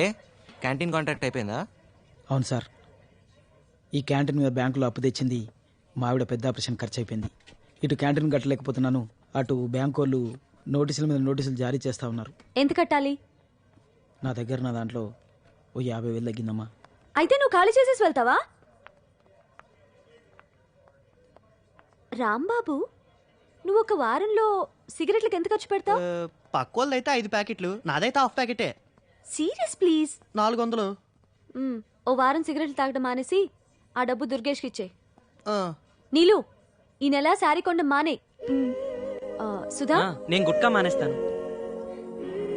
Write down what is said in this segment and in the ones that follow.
ఏ canteen contract అయిపోయిందా? అవును sir, ఈ క్యాంటీన్ మీద బ్యాంకులో అప్పు తెచ్చింది మా ఆవిడ పెద్ద ఆపరేషన్ ఖర్చు అయిపోయింది. ఇటు క్యాంటీన్ కట్టలేకపోతున్నాను, అటు బ్యాంకు వాళ్ళు నోటీసుల మీద నోటీసులు జారీ చేస్తా ఉన్నారు. ఎంత కట్టాలి? నా దగ్గర నా దాంట్లో ఓ 50,000 తగ్గిందమ్మా. అయితే నువ్వు ఖాళీ చేసేసి వెళ్తావా? రాంబాబు, నువ్వు ఒక వారంలో సిగరెట్లకు ఎంత ఖర్చు పెడతావు? పక్కోళ్ళదైతే 5 ప్యాకెట్లు, నాదైతే హాఫ్ ప్యాకెటే. Serious please. 400. ఓ వారం సిగరెట్లు తాగడం మానేసి ఆ డబ్బు దుర్గేష్కి ఇచ్చే. ఆ, నీలు, ఈ నెల శారీ కొండ మానే. సుధా, నేను గుట్కా మానేస్తాను.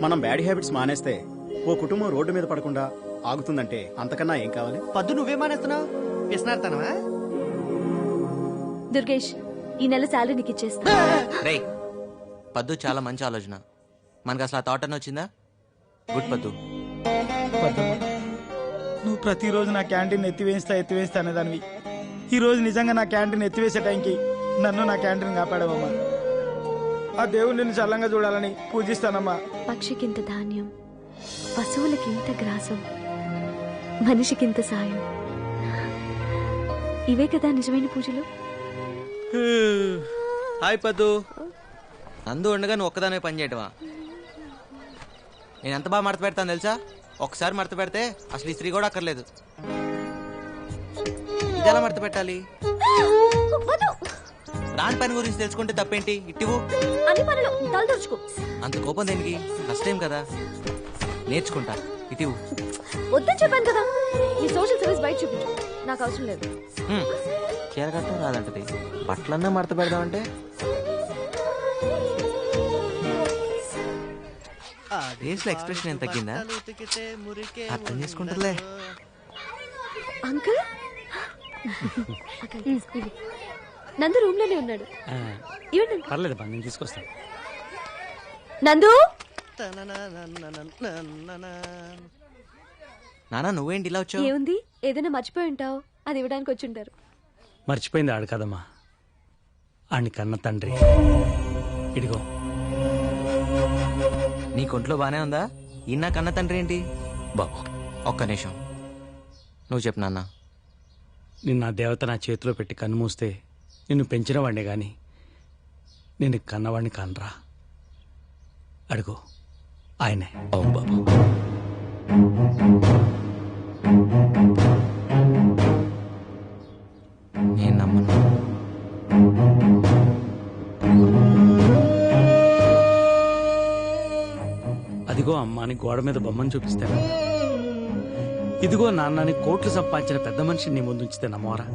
మనం బ్యాడ్ హ్యాబిట్స్ మానేస్తే ఓ కుటుంబం రోడ్డు మీద పడకుండా ఆగుతుందంటే అంతకన్నా ఏం కావాలి? పద్దు నువ్వే మానేస్తున్నావు, పిసినారుతానవా? దుర్గేష్, ఈ నెల శాలరీ నీకు ఇచ్చేస్తా. రేయ్ పద్దు, చాలా మంచి ఆలోచన. మనకు అసలు ఆ థాట్ అని వచ్చిందా? గుడ్ పద్దు. పద్దమ్మ, నువ్వు ప్రతిరోజు నా క్యాంటీన్ ఎత్తివేస్తా అనేదానివి. ఈ రోజు నిజంగా నా క్యాంటీన్ ఎత్తివేసే టైంకి నన్ను నా క్యాంటీన్ కాపాడవమ్మా. ఆ దేవుడు నిన్ను చల్లంగా చూడాలని పూజిస్తానమ్మా. పక్షికింత ధాన్యం, పశువులకింత గ్రాసం, మనిషికింత సాయం. ఇవే కదా నిజమైన పూజలు. హాయ్ పద్దు. నందు ఉండగా నువ్వు ఒక్కదానే పని చేయటవా? నేను ఎంత బాగా మడత పెడతాను తెలుసా? ఒక్కసారి మడత పెడితే అసలు ఈ స్త్రీ కూడా అక్కర్లేదు. ఇది ఎలా మడత పెట్టాలి? రాని పని గురించి తెలుసుకుంటే తప్పేంటి? ఇట్టివు అన్ని పనులు తలదొరుచుకో. అంత కోపం దేనికి? కష్టం కదా, నేర్చుకుంటా. ఇటివు. వద్దని చెప్పాను కదా. ఈ సోషల్ సర్వీస్ బయట చూపించు, నాకు అవసరం లేదు. చీర కట్టడం రాదంటది, బట్టలన్నా మడత పెడదామంటే. ఫేస్ లో ఎక్స్ప్రెషన్ ఎంత తగ్గిందా? అర్థం చేసుకుంటారులే. అంకుల్, నందు రూమ్ లోనే ఉన్నాడు. ఇవ్వండి. పర్లేదు, నేను తీసుకొస్తాను. నందు, నానా నువ్వేంటి ఇలా వచ్చావు? ఏముంది, ఏదైనా మర్చిపోయి ఉంటావు, అది ఇవ్వడానికి వచ్చి ఉంటారు. మర్చిపోయింది ఆడు కదమ్మా, ఆడిని కన్న తండ్రి. ఇడిగో. నీ కొంట్లో బానే ఉందా? ఈయన కన్న తండ్రి ఏంటి? బాబు, ఒక్క నిమిషం, నువ్వు చెప్పు నాన్న. నిన్న నా దేవత నా చేతిలో పెట్టి కన్ను మూస్తే నిన్ను పెంచినవాడినే గాని నిన్ను కన్నవాడిని కానరా. అడుగు, ఆయనే. అవును బాబు. నేను నమ్మను. అదిగో అమ్మాని గోడ మీద బొమ్మను చూపిస్తాను. ఇదిగో నాన్నని కోట్లు సంపాదించిన పెద్ద మనిషిని నీ ముందు ఉంచితే నమ్మవరా?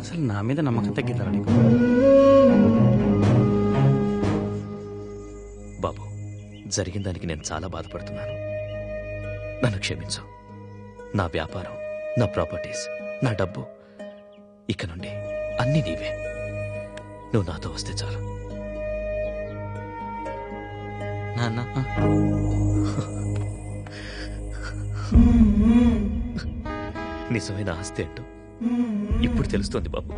అసలు నా మీద నమ్మకం తగ్గిందా నీకు? బాబు, జరిగిన దానికి నేను చాలా బాధపడుతున్నాను. నన్ను క్షమించు. నా వ్యాపారం, నా ప్రాపర్టీస్, నా డబ్బు, ఇక నుండి అన్నీ నీవే. నువ్వు నాతో వస్తే చాలు. నాన్న, నిజమైన ఆస్తి ఏంటో ఇప్పుడు తెలుస్తోంది బాబు.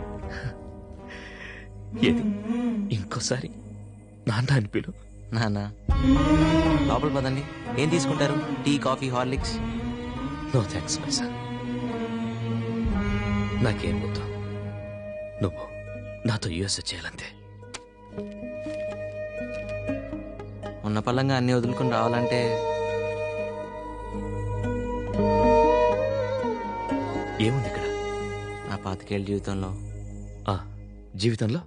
ఏది, ఇంకోసారి నాన్న అని పిలు. నాన్న లోపల పదండి. ఏం తీసుకుంటారు? Tea, coffee, Horlicks? No thanks my son. నాకేం వద్దు. నువ్వు నాతో యుఎస్ చేయాలంతే. ఉన్న పళ్ళంగా అన్ని వదులుకుని రావాలంటే ఏముంది ఇక్కడ? నా 25 ఏళ్ళ జీవితంలో ఆ జీవితంలో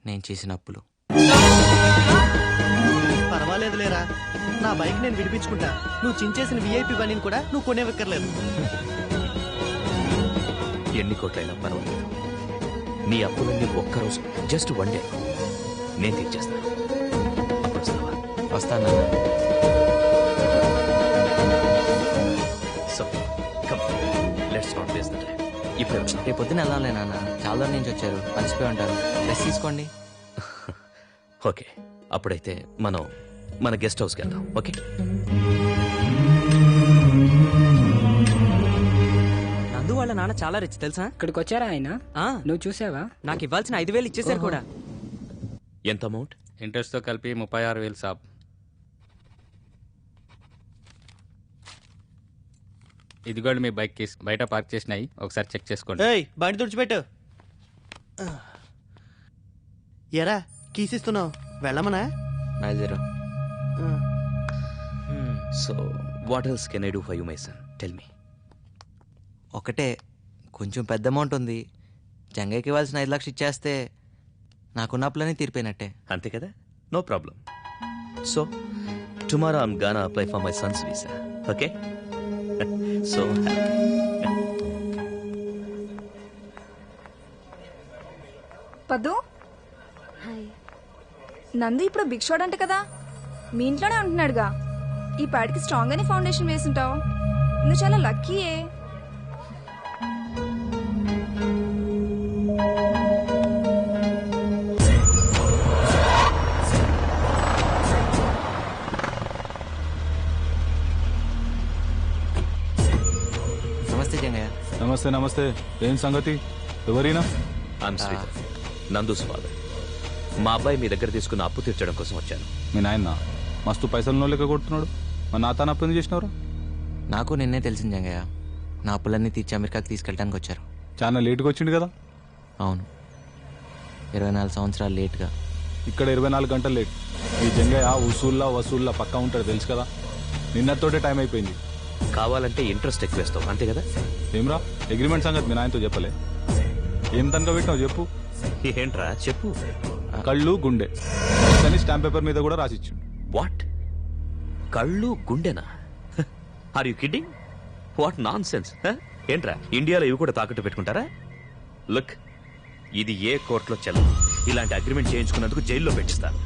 నేను చేసిన అప్పులు. పర్వాలేదు లేరా, నా బైక్ నేను విడిపించుకుంటా. నువ్వు చించేసిన విఐపి బండిని కూడా నువ్వు కొనేవక్కర్లేదు. ఎన్ని కోట్లైనా పర్వాలేదు. నీ అప్పులన్నీ ఒక్కరోజు, జస్ట్ 1 డే నేను తీర్చేస్తాను. అప్పుడు వస్తావా? వస్తాను నాన్న. So come, let's not waste the time. ఇప్పుడే వస్తాం. రేపు పొద్దున వెళ్ళాలి నాన్న, చాలా దూరం నుంచి వచ్చారు, కలిసిపోయి ఉంటారు. డ్రెస్ తీసుకోండి. ఓకే, అప్పుడైతే మనం మన గెస్ట్ హౌస్కి వెళ్దాం. ఓకే. నందు వాళ్ళ నాన్న చాలా రిచ్ తెలుసా? ఇక్కడికి వచ్చారా ఆయన? నువ్వు చూసావా? నాకు ఇవ్వాల్సిన 5,000 ఇచ్చేసారు కూడా. ఎంత అమౌంట్? ఇంట్రెస్ట్తో కలిపి 36,000 సాబ్. ఇదిగోండి మీ బైక్ కేసు బయట పార్క్ చేసినాయి, ఒకసారి చెక్ చేసుకోండి. ఏయ్ బండి తుడిచిపెట్టు. ఎరా కీసిస్తున్నావు, వెళ్ళమనా? బయలుదేరు. So what else can I do for you my son, tell me. ఒకటే, కొంచెం పెద్ద అమౌంట్ ఉంది. జంగయ్యకి ఇవ్వాల్సిన 5 లక్షలు ఇచ్చేస్తే నాకున్న అప్పులన్నీ తీరిపోయినట్టే. అంతే కదా, no problem. So tomorrow I'm gonna apply for my son's visa, okay? So Paddu, Nandu ఇప్పుడు బిగ్ షాట్ అంట కదా, మీ ఇంట్లోనే ఉంటున్నాడుగా. ఈ పాటికి స్ట్రాంగ్ గానే ఫౌండేషన్ వేసుంటావు. నువ్వు చాలా లక్కీయే. నమస్తే జంగయ్య. నమస్తే నమస్తే. ఏం సంగతి, ఎవరైనా? I'm Sridhar, Nandu's father. మా అబ్బాయి మీ దగ్గర తీసుకున్న అప్పు తీర్చడం కోసం వచ్చాను. మీ నాయన మస్తు పైసలు లెక్క కొడుతున్నాడు. మా నాన్న అప్పు ఎందుకు చేసినవరా? నాకు నిన్నే తెలిసింది జంగయ్య. నా అప్పులన్నీ తీర్చి అమెరికాకి తీసుకెళ్ళడానికి వచ్చారు. చాలా లేట్గా వచ్చిండు కదా? అవును, 24 సంవత్సరాలు లేట్గా. ఇక్కడ 24 గంటలు లేట్. ఈ జంగయ్య వసూల్లా పక్కా ఉంటాడు, తెలుసు కదా. నిన్నతోటే టైం అయిపోయింది. కావాలంటే ఇంట్రెస్ట్ ఎక్కువ వేస్తావు, అంతే కదా? ఏమ్రా అగ్రిమెంట్ సంగతి మీ నాయనతో చెప్పలే? ఏం తనక పెట్టినావు చెప్పు. ఏంట్రా చెప్పు. కళ్ళు గుండె అని స్టాంప్ పేపర్ మీద కూడా రాసిచ్చు. వాట్? కళ్ళు గుండెనా? Are you kidding? What nonsense. ఏంట్రా ఇండియాలో ఇవి కూడా తాకట్టు పెట్టుకుంటారా? లుక్, ఇది ఏ కోర్టులో చెల్లదు. ఇలాంటి అగ్రిమెంట్ చేయించుకున్నందుకు జైల్లో పెట్టిస్తాను.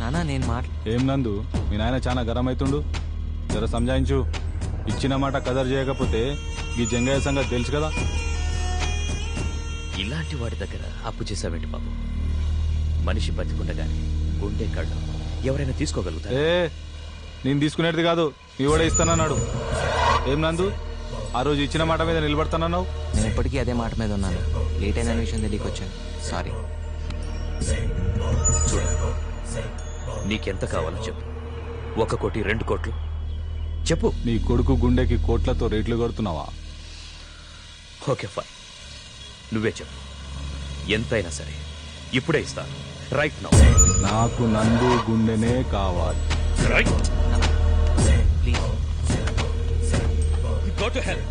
నానా నేను ఏం నందు, మీ నాయన చాలా గరం అవుతుండు, జర సంజాయించు. ఇచ్చిన మాట కదర్ చేయకపోతే ఈ జంగయ్య సంగతి తెలుసు కదా. ఇలాంటి వాడి దగ్గర అప్పు చేసావేంటి బాబు? మనిషి బతికుండగానే గుండె కళ్ళు ఎవరైనా తీసుకోగలుగుతారు? నేను తీసుకునేది కాదు, మీ కూడా ఇస్తానన్నాడు. ఏం నందు, ఆ రోజు ఇచ్చిన మాట మీద నిలబడతానన్నావు. నేను ఎప్పటికీ అదే మాట మీద ఉన్నాను. లేట్ అయిన విషయం తెలియకొచ్చాను, సారీ. చూడు, నీకెంత కావాలో చెప్పు. 1 కోటి, 2 కోట్లు చెప్పు. నీ కొడుకు గుండెకి కోట్లతో రేట్లు కడుతున్నావా? ఓకే ఫైన్, నువ్వే చెప్పు. ఎంతైనా సరే ఇప్పుడే ఇస్తాను, రైట్ నౌ. నాకు నందు గుండెనే కావాలి. Right go to hell.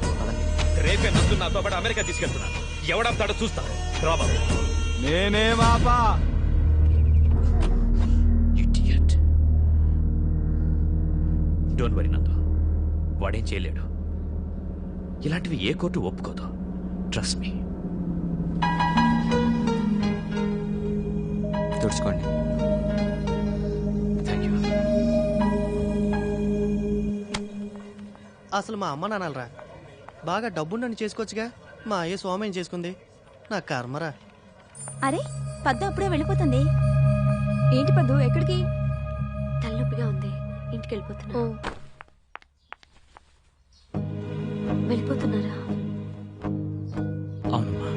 రేపే నందు నాతో పాటు అమెరికా తీసుకెళ్తున్నాను. ఎవడంతాడో చూస్తా. రాబా, నేనే బాబా. డోంట్ వరీ నందు, వాడేం చేయలేడు. ఇలాంటివి ఏ కోర్టు ఒప్పుకోదు. Trust me. తుడుచుకోండి. Thank you. అసలు మా అమ్మ నాన్నలరా బాగా డబ్బుండని చేసుకోవచ్చుగా. మా అయ్య స్వామి ఏం చేసుకుంది, నా కర్మరా. అరే పద్దు అప్పుడే వెళ్ళిపోతుంది. ఏంటి పద్దు, ఎక్కడికి? తలనొప్పిగా ఉంది, ఇంటికి వెళ్ళిపోతున్నా. వెళ్ళిపోతున్నారా? అవునమ్మా.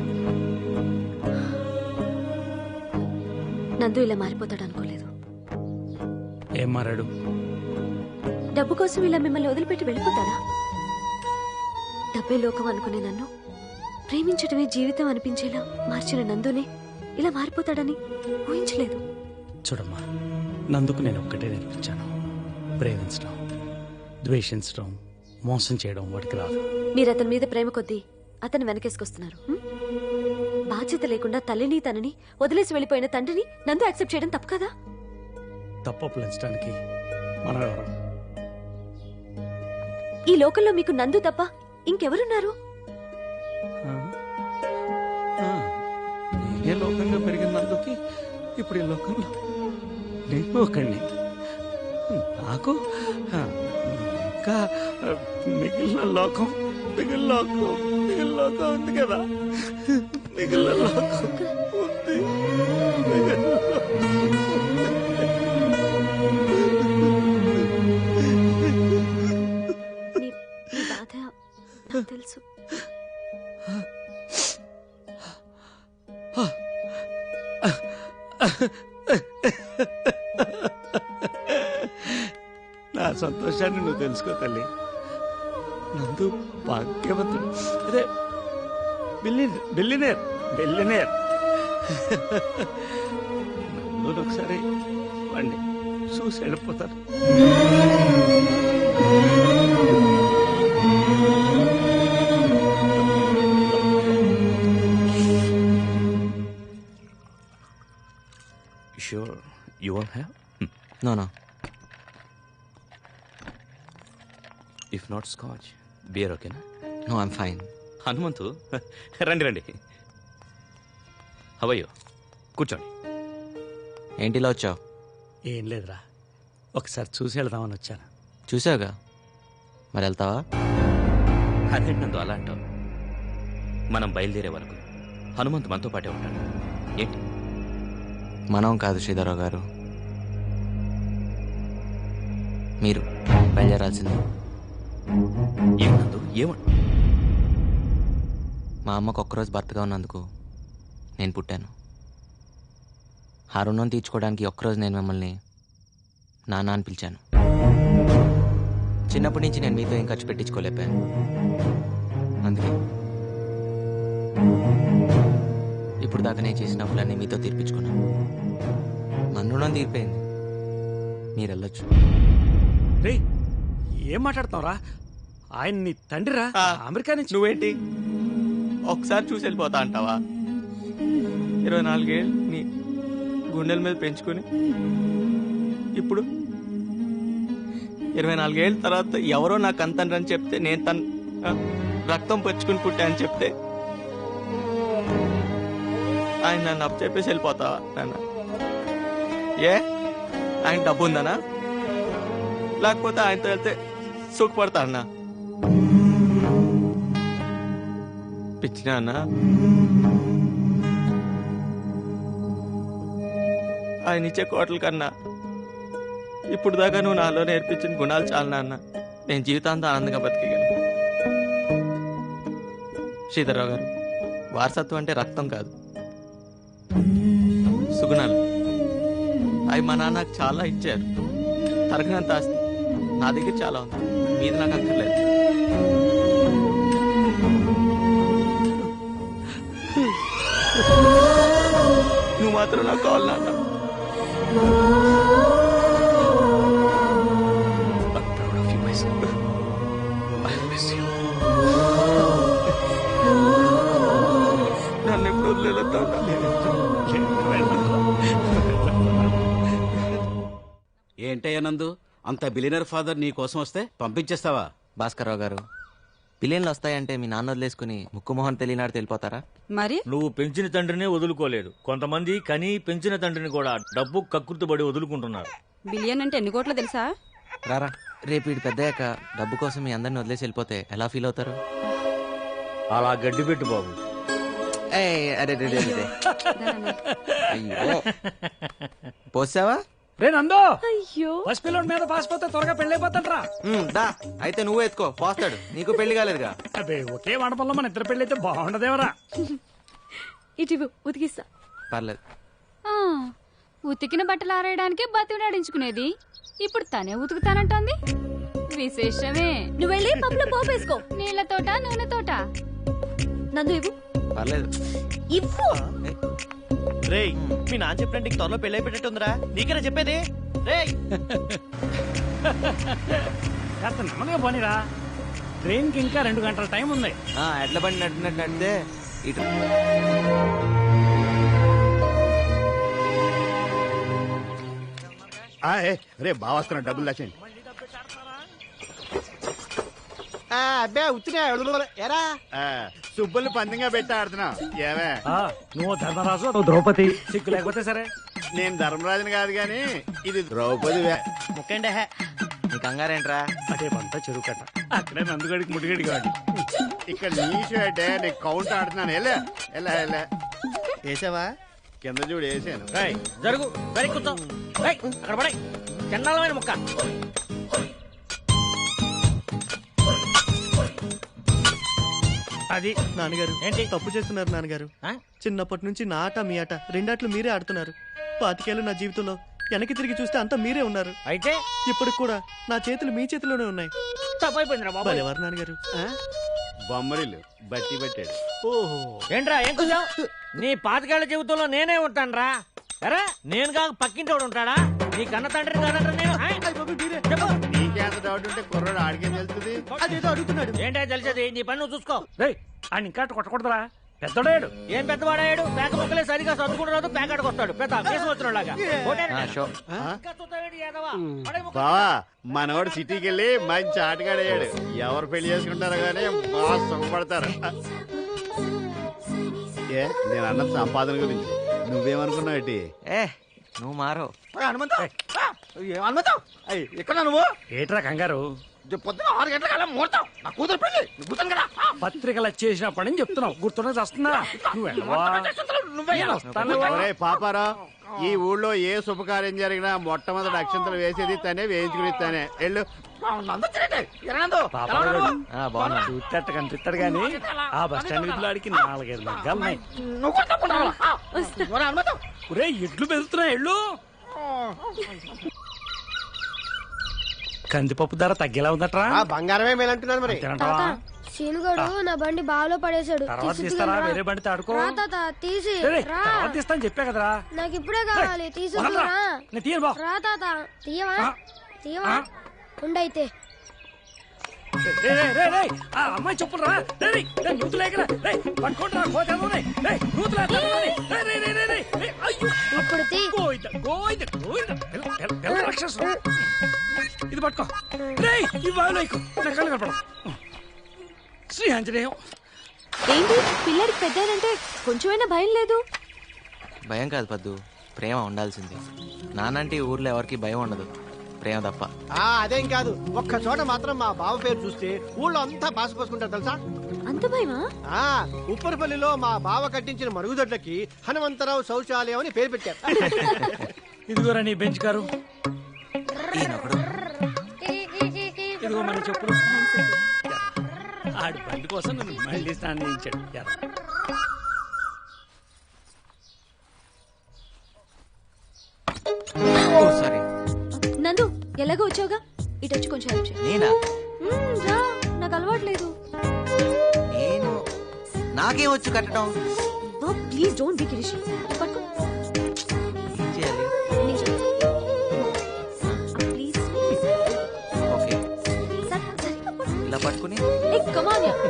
నందు ఇలా మారిపోతాడు అనుకోలేదు. ఏం మారాడు? డబ్బు కోసం ఇలా మిమ్మల్ని వదిలిపెట్టి వెళ్ళిపోతాడా? డబ్బే లోకం అనుకునే నన్ను ప్రేమించటమే జీవితం అనిపించేలా మార్చిన నందునే ఇలా మారిపోతాడని ఊహించలేదు. చూడమ్మా, నందుకు నేను ఒక్కటే నేర్పించాను. ప్రేమించడం, ద్వేషించడం, మోసం చేయడం వాడికి రాదు. మీరు అతని మీద ప్రేమ కొద్దీ అతన్ని వెనకేసుకొస్తున్నారు. బాధ్యత లేకుండా తల్లిని తనని వదిలేసి వెళ్ళిపోయిన తండ్రిని నందు యాక్సెప్ట్ చేయడం తప్పు కదా? తప్పంచడానికి మనం ఎవరు? ఈ లోకంలో మీకు నందు తప్ప ఇంకెవరున్నారు? ఏ లోకంగా పెరిగిన నందుకి ఇప్పుడు ఈ లోకంలో నేను ఒకడిని. నాకు ఇంకా మిగిలిన లోకం ఉంది కదా. మిగిలిన లోకం ఉంది. నీ బాధ నాకు తెలుసు. నా సంతోషాన్ని నువ్వు తెలుసుకో తల్లి. నందు భాగ్యవంతుడు. అదే బిల్లినేర్ నందు ఒకసారి వాడిని చూసి వెళ్ళిపోతారు. Sure, you won't have? No. If not scotch, beer ఓకేనా? No, I'm fine. హనుమంతు రండి హవయ్యో కూర్చోండి. ఏంటిలా వచ్చావు? ఏం లేదురా, ఒకసారి చూసి వెళ్దామని వచ్చాను. చూసావుగా, మరి వెళ్తావా? అదేంటి నందు అలా అంటావు? మనం బయలుదేరే వరకు హనుమంతు మనతో పాటే ఉంటాడు. ఏంటి? మనం కాదు శ్రీధరరావు గారు, మీరు బయలుదేరాల్సింది. ఏమన్నందు ఏమంటు? మా అమ్మకు ఒక్కరోజు భర్తగా ఉన్నందుకు నేను పుట్టాను. ఆ రుణం తీర్చుకోవడానికి ఒక్కరోజు నేను మిమ్మల్ని నాన్న అని పిలిచాను. చిన్నప్పటి నుంచి నేను మీతో ఏం ఖర్చు పెట్టించుకోలేపాను. అందుకే ఇప్పుడు దాకా నేను చేసిన అప్పులన్నీ మీతో తీర్పించుకున్నాను. మన రుణం తీరిపోయింది, మీరు వెళ్ళొచ్చు. రే, ఏం మాట్లాడుతున్నావురా? ఆయన నీ తండ్రిరా, అమెరికా నుంచి. నువ్వేంటి ఒకసారి చూసి వెళ్ళిపోతా అంటావా? 24 ఏళ్ళు నీ గుండెల మీద పెంచుకొని ఇప్పుడు 24 ఏళ్ళ తర్వాత ఎవరో నాకు అంతండ్రి అని చెప్తే, నేను తన రక్తం పరుచుకుని పుట్టా అని చెప్తే ఆయన నన్ను అప్పు చెప్పేసి వెళ్ళిపోతావా నాన్న? ఏ ఆయన డబ్బు ఉందనా, లేకపోతే ఆయనతో వెళ్తే సుఖపడతా అన్నా? పిచ్చినా అన్నా? ఆయన ఇచ్చే కోటల కన్నా ఇప్పుడు దాకా నువ్వు నాలో నేర్పించిన గుణాలు చాలనా అన్న? నేను జీవితాంతం ఆనందంగా బతికగలను. శ్రీధరరావు గారు, వారసత్వం అంటే రక్తం కాదు, సుగుణాలు. అవి మా నాన్న నాకు చాలా ఇచ్చారు. తరగనంత ఆస్తి నా దగ్గర చాలా ఉంది, మీది నాకు అక్కర్లేదు. నువ్వు మాత్రం నాకు కావాలి నాన్న. నన్ను ఎప్పుడు వదిలేదా? ఏంటయ్యా నందు, అంత బిలియనర్ ఫాదర్ నీ కోసం వస్తే పంపించేస్తావా? భాస్కర్రావు గారు, పిల్లలు వస్తాయంటే మీ నాన్న వదిలేసుకుని ముక్కు మొహన్ తెలియనాడు తెలిపోతారా? మరి నువ్వు పెంచిన తండ్రినే వదులుకోలేదు, కొంతమంది కని పెంచిన తండ్రిని కూడా డబ్బు కక్కుర్తిపడి వదులుకుంటున్నారు. బిలియన్ అంటే ఎన్ని కోట్లు తెలుసా? రారా, రేపు వీడు పెద్దయ్యాక డబ్బు కోసం మీ అందరిని వదిలేసి వెళ్ళిపోతే ఎలా ఫీల్ అవుతారు? అలా గడ్డి పెట్టు బాబు. అయ్యో, పోసావా? రే నందో, అయ్యో, ఫస్ట్ పిల్లోడి మీద పాసిపోతే త్వరగా పెళ్ళైపోతాంట్రా. దా అయితే నువ్వు ఎత్తుకో, పోస్తాడు. నీకు పెళ్లి కాలేదుగా? అబ్బే, ఒకే మండపంలో మన ఇద్దరు పెళ్ళి అయితే బాగుండదేవరా? ఇటు ఉతికిస్తా. పర్లేదు. ఉతికిన బట్టలు ఆరేయడానికి బతిలాడించుకునేది ఇప్పుడు తనే ఉతుకుతానంటోంది. విశేషమే. నువ్వు వెళ్ళి పప్పులో పోపేసుకో. నీళ్లతోట నూనెతోట. నందు ఇవ్వు. పర్లేదు, ఇవ్వు. రేయ్, మీ నాన్న చెప్పినట్టు త్వరలో పెళ్ళి అయిపోయేటట్టుందిరా. నీకేనా చెప్పేది? రేయ్, కాస్త నెమ్మదిగా పోనీరా, ట్రైన్ కి ఇంకా 2 గంటల టైం ఉంది. ఎడ్ల బండి నడినట్టు నడితే ఇటు. రే బావస్తున్నా, డబ్బులు దాచండి. అబ్బే ఉత్తినే ఎరా సుబ్బుల్ని పందంగా పెట్టి ఆడుతున్నా. ఏమే నువ్వు ధర్మరాజు, నువ్వు ద్రౌపది. సిక్కు లేకపోతే సరే. నేను ధర్మరాజుని కాదు గాని ఇది ద్రౌపది. ముక్కండి. నీ కంగారేంట్రా? అదే పంట చెరువు కట్ట, అక్కడే నందుగడికి ముడిగడి కాదు. ఇక్కడ నీ షర్ట్ నీకు కౌంట్ ఆడుతున్నాను. ఎలా వేసావా? కింద చూడు వేసాను. జరుగు, వెరీ కూర్చో. అక్కడ పడే చండాలమైన ముక్క. అది నాన్నగారు ఏంటి తప్పు చేస్తున్నారు నాన్నగారు? చిన్నప్పటి నుంచి నా ఆట మీ ఆట రెండాట్లు మీరే ఆడుతున్నారు. 25 ఏళ్ళు నా జీవితంలో వెనక్కి తిరిగి చూస్తే అంతా మీరే ఉన్నారు. అయితే ఇప్పుడు కూడా నా చేతులు మీ చేతిలోనే ఉన్నాయి. తప్పైపోయిందిరా బాబు. ఎవరు నాన్నగారు? బొమ్మరిల్లు బట్టి పెట్టాడు. ఓహో ఏంట్రా ఏం చూసావు? నీ పాతికేళ్ల జీవితంలో నేనే ఉంటానురా. అరే నేను కాక పక్కింటోడు ఉంటాడా? నీ కన్న తండ్రి కాదంటారా నేను? నీకేంత డౌట్ ఉంటే కుర్రాడు ఆడికేం తెలుస్తుంది? అదేదో అడుగుతున్నాడు. ఏంటో తెలిసేది? నీ పని నువ్వు చూసుకో. ఆయన ఇంకా కొట్టకూడదురా, పెద్దోడాడు. ఏం పెద్దవాడాడు? పేక ముక్కలే సరిగా చదువుకుంటున్నాడు, పేకాడికి వస్తాడు పెద్ద కేసు వచ్చినలాగా. బావా మనవాడు సిటీకి వెళ్ళి మంచి ఆటగాడయ్యాడు. ఎవరు పెళ్లి చేసుకుంటారో గానీ బాగా సుఖపడతారు. ఏ నేను అన్న సంపాదన గురించి నువ్వేమనుకున్నావు? నువ్వు మారో ఎక్కడ నువ్వు? ఏట్రా కంగారు? పొద్దున 6 గంటల కాలం మూడతావు. నా కూతురు పెళ్లి కూతురు కదా. పత్రికలు వచ్చేసినప్పటి నుంచి చెప్తున్నావు, గుర్తున్నా వస్తున్నా. పాపారా ఈ ఊళ్ళో ఏ శుభకార్యం జరిగినా మొట్టమొదటి అక్షంతలు వేసేది తనే, వేయించుకుని తనే. వెళ్ళు. చూసేట కనిపిస్తాడు గాని ఆ బస్ స్టాండ్ వీధిలో ఆడికి 4-5 మగ్గాలున్నాయి. ఎడ్లు పెరుగుతున్నాయి ఎళ్ళు. కందిపప్పు ధర తగ్గేలా ఉందట్రా? బంగారమే మేలంటున్నారు మరి. సీనుగాడు నా బండి బావిలో పడేశాడు. తర్వాత తీస్తారా? వేరే బండి తాడుకో. తీసి తర్వాత తీస్తాను చెప్పా కదరా. నాకు ఇప్పుడే కావాలి. తీసుకురా రా తాత. తీయవా తీయవా ఉండైతే. అమ్మాయి చెప్పురా. ఇది పట్టుకో. ఈ బావిలో నా కళ్ళు కనపడ. శ్రీ ఆంజనేయం. ఏంటి పిల్లడికి పెద్దానంటే కొంచెమైనా భయం లేదు? భయం కాదు పద్దు, ప్రేమ ఉండాల్సింది. నానంటే ఊర్లో ఎవరికి భయం ఉండదు, ప్రేమ తప్ప. అదేం కాదు, ఒక్క చోట మాత్రం మా బావ పేరు చూస్తే ఊళ్ళో అంతా పాసుపోసుకుంటారు తెలుసా. అంత భయమా? ఉప్పరపల్లిలో మా బావ కట్టించిన మరుగుదొడ్లకి హనుమంతరావు శౌచాలయం అని పేరు పెట్టారు. ఇదిగోరా నీ బెంచ్ కారు. ఇదిగో మన చెప్పులు. ఆడి బండి కోసం నన్ను మళ్ళీ స్నానం చేయించాడు. నందు ఎలాగో వచ్చావుగా, ఇటు వచ్చి కొంచెం హెల్ప్ చేయి. నేనా? రా, నాకు అలవాట్లేదు. నేను నాకేం వచ్చు కట్టడం. Please don't be crazy. పట్టుకో. ఏం చేయాలి? ప్లీజ్. ఓకే ఇలా పట్టుకుని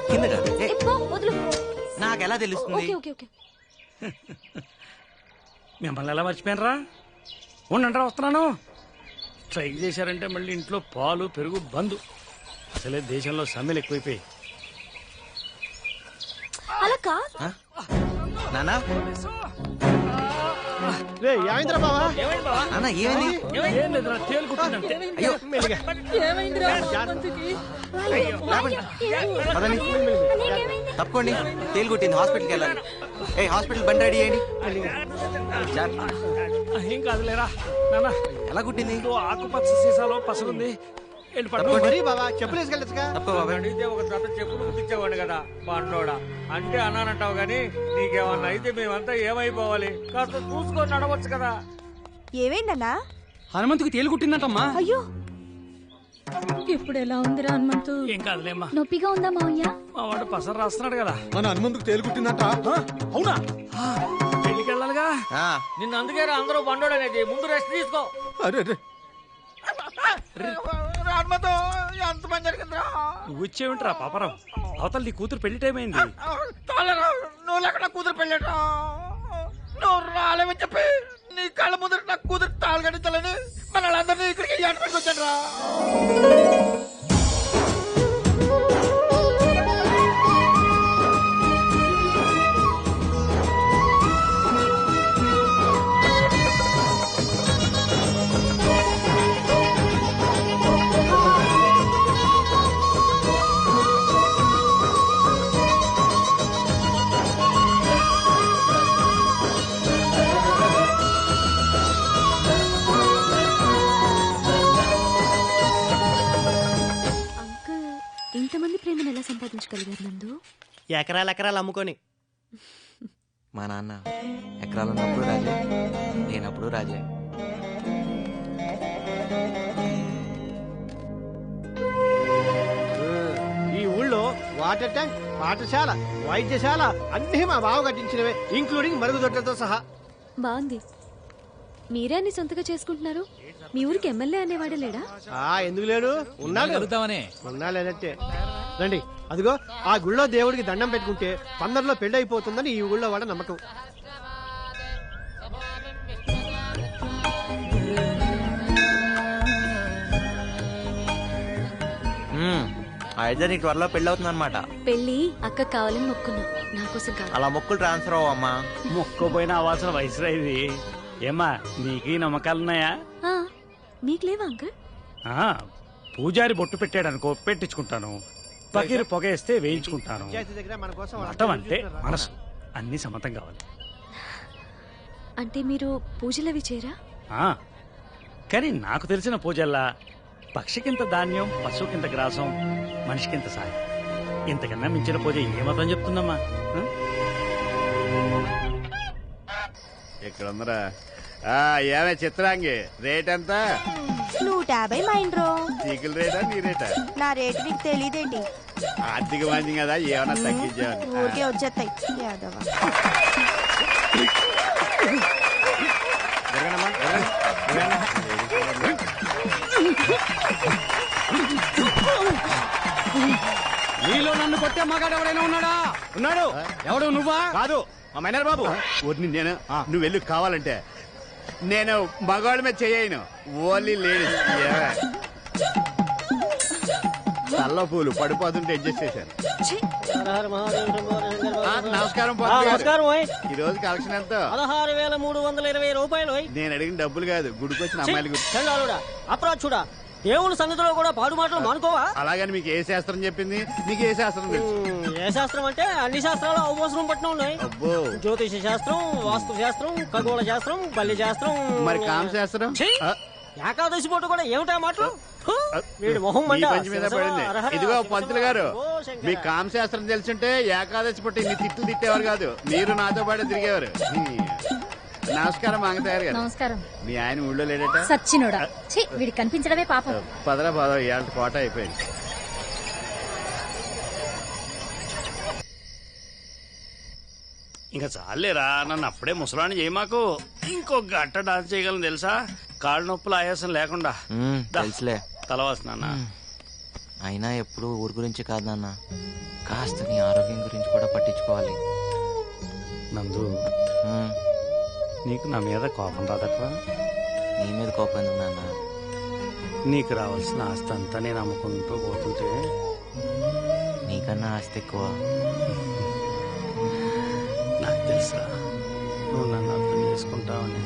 కిందగా వదులు. నాకు ఎలా తెలుస్తుంది? Okay okay. మిమ్మల్ని ఎలా మర్చిపోయినరా? ఉండండి వస్తున్నాను. స్ట్రైక్ చేశారంటే మళ్ళీ ఇంట్లో పాలు పెరుగు బంద్. అసలే దేశంలో సమ్మెలు ఎక్కువైపోయి. అలా కా నానా తప్పకోండి, తేలు కుట్టింది, హాస్పిటల్కి వెళ్ళాలి. హాస్పిటల్ బండి రెడీ చేయండి. ఏం కాదులేరా నాన్న. ఎలా కుట్టింది? ఆకుపచ్చ సీసాలో పసరుంది. అడిగితే ఒక జత చెప్పులు కుట్టించేవాడు కదా బండోడా. అంటే అన్నానంటావు గాని నీకేమన్నా అయితే మేమంతా ఏమైపోవాలి? కాస్త చూసుకొని నడవచ్చు కదా. ఏమైందన్నా? హనుమంతుకి తేలు కుట్టిందంటమ్మా. అయ్యో ఇప్పుడు ఎలా ఉందిరా హనుమంతు? ఏం కాదులేమ్మా. నొప్పిగా ఉందా మావయ్య? మా వాడు పసరు రాస్తున్నాడు కదా. మన హనుమంతుకు తేలు కుట్టిందంట. అవునా? పెళ్లికి వెళ్ళాలిగా. నిన్ను అందుకే అందరూ బండోడు అనేది. ముందు రెస్ట్ తీసుకో. ఎంత పని జరిగిందిరా? నువ్వు వచ్చేవింటరా పాపరావు? అవతల నీ కూతురు పెళ్లి టైం అయింది. నువ్వు లేకుండా కూతురు పెళ్ళారా? నువ్వు రాలేమని చెప్పి నీ కళ్ళ ముందు నా కూతురు తాళి కట్టించాలని మన వాళ్ళందరినీ ఇక్కడికి ఏర్పడికి వచ్చాడు రా. ఇంతమంది ప్రేమను ఎలా సంపాదించగలిగారు నందు? ఎకరాలు అమ్ముకొని. మా నాన్న ఎకరాలు ఉన్నప్పుడు రాజే, లేనప్పుడు రాజే. వాటర్ ట్యాంక్, పాఠశాల, వైద్యశాల అన్ని మా బావ కట్టించినవే, ఇంక్లూడింగ్ మరుగుదొడ్లతో సహా. బాగుంది. మీరే అన్ని సొంతగా చేసుకుంటున్నారు. మీ ఊరికి ఎమ్మెల్యే అనేవాడే లేడా? ఎందుకు లేడు? ఉన్నా లేదంటే రండి. అదిగో ఆ గుళ్ళో దేవుడికి దండం పెట్టుకుంటే పందర్లో పెళ్లి అయిపోతుందని ఈ ఊళ్ళో వాడ నమ్మకం. అయితే నీకు త్వరలో పెళ్లి అవుతుంది అనమాట. పెళ్లి అక్క కావాలని మొక్కున్నా, నా కోసం కాదు. అలా మొక్కులు ట్రాన్స్ఫర్ అవ్వమ్మా. మొక్కపోయిన అవ్వాల్సిన వయసులో ఇది. ఏమ్మా నీకు ఈ నమ్మకాలున్నాయా? మీకు లేవా అంకుల్? పూజారి బొట్టు పెట్టాడు అనుకో, పెట్టించుకుంటాను. పకీరు పొగేస్తే వేయించుకుంటాను. మతం అంటే మనసు, అన్ని సమతం కావాలి. అంటే మీరు పూజలవి చేయరా? కానీ నాకు తెలిసిన పూజల్లా పక్షికింత ధాన్యం, పశువుకింత గ్రాసం, మనిషికింత సాయం. ఇంతకన్నా మించిన పూజ ఏ మతం చెప్తుందమ్మా? ఇక్కడ ఉందరా. ఏమే చిత్రాంగి, రేట్ ఎంత? 150 మైండ్రో. చీకుల రేటా నీ రేటా? నా రేటు నీకు తెలియదేంటి? ఆర్థిక మంది కదా, ఏమన్నా తగ్గించావని. ఊరికే వచ్చేస్తాయి యాదవ. నీలో నన్ను కొట్టే మగాడు ఎవరైనా ఉన్నాడా? ఉన్నాడు. ఎవడు? నువ్వా? కాదు, మా మైనర్ బాబు. వద్దు, నేను నువ్వు వెళ్ళి కావాలంటే. నేను మగవాళ్ళ మీద చేయను, ఓన్లీ లేడీస్. తల్ల పూలు పడిపోతుంటే అడ్జస్ట్ చేశాను. నమస్కారం. ఈ రోజు కలెక్షన్ ఎంత? 16,320 రూపాయలు. నేను అడిగిన డబ్బులు కాదు, గుడికి వచ్చిన అమ్మాయిల గురించి. అప్రాచుడా, దేవుని సంగతిలో కూడా పాడు మాటలు మానుకోవా? అలాగని మీకు ఏ శాస్త్రం చెప్పింది? మీకు ఏ శాస్త్రం తెలుసు? ఏ శాస్త్రం అంటే అన్ని శాస్త్రాలు అవసరం పట్టిన ఉన్నాయి. అబ్బో, జ్యోతిష శాస్త్రం, వాస్తు శాస్త్రం, ఖగోళ శాస్త్రం, బల్లి శాస్త్రం, మరి కామ శాస్త్రం. ఏకాదశి పూట కూడా ఏమిటా మాటలు? వీడి మొహం మీ పంచి మీద పడింది. ఇదిగో పంతులు గారు, మీ కామ శాస్త్రం తెలుసుంటే ఏకాదశి పుట్టి మీ తిట్లు తిట్టేవారు కాదు, మీరు నాతో పాటు తిరిగేవారు. నమస్కారం మంగతయ్యారు గారు. నమస్కారం. మీ ఆయన ఊళ్ళో లేడట? సచ్చినోడా, వీడి కనిపించడమే పాపం. పదరా ఇవాళ కోట అయిపోయింది. ఇంకా చాలేరా, నన్ను అప్పుడే ముసలాన్ని చేయమాకు. ఇంకో గట్ట డాన్స్ చేయగలను తెలుసా, కాళ్ళు నొప్పులు ఆయాసం లేకుండా. తెలుసులే. తలవాసు నాన్న. అయినా ఎప్పుడు ఊరి గురించి కాదు నాన్న, కాస్త నీ ఆరోగ్యం గురించి కూడా పట్టించుకోవాలి. నందు, నీకు నా మీద కోపం రాదట్రా? నీ మీద కోపం ఎందుకు నాన్న? నీకు రావాల్సిన ఆస్తి అంతా నేను అమ్ముకుంటూ పోతుంటే నీకన్నా ఆస్తి ఎక్కువ. నాకు తెలుసా నువ్వు నన్ను అర్థం చేసుకుంటావని.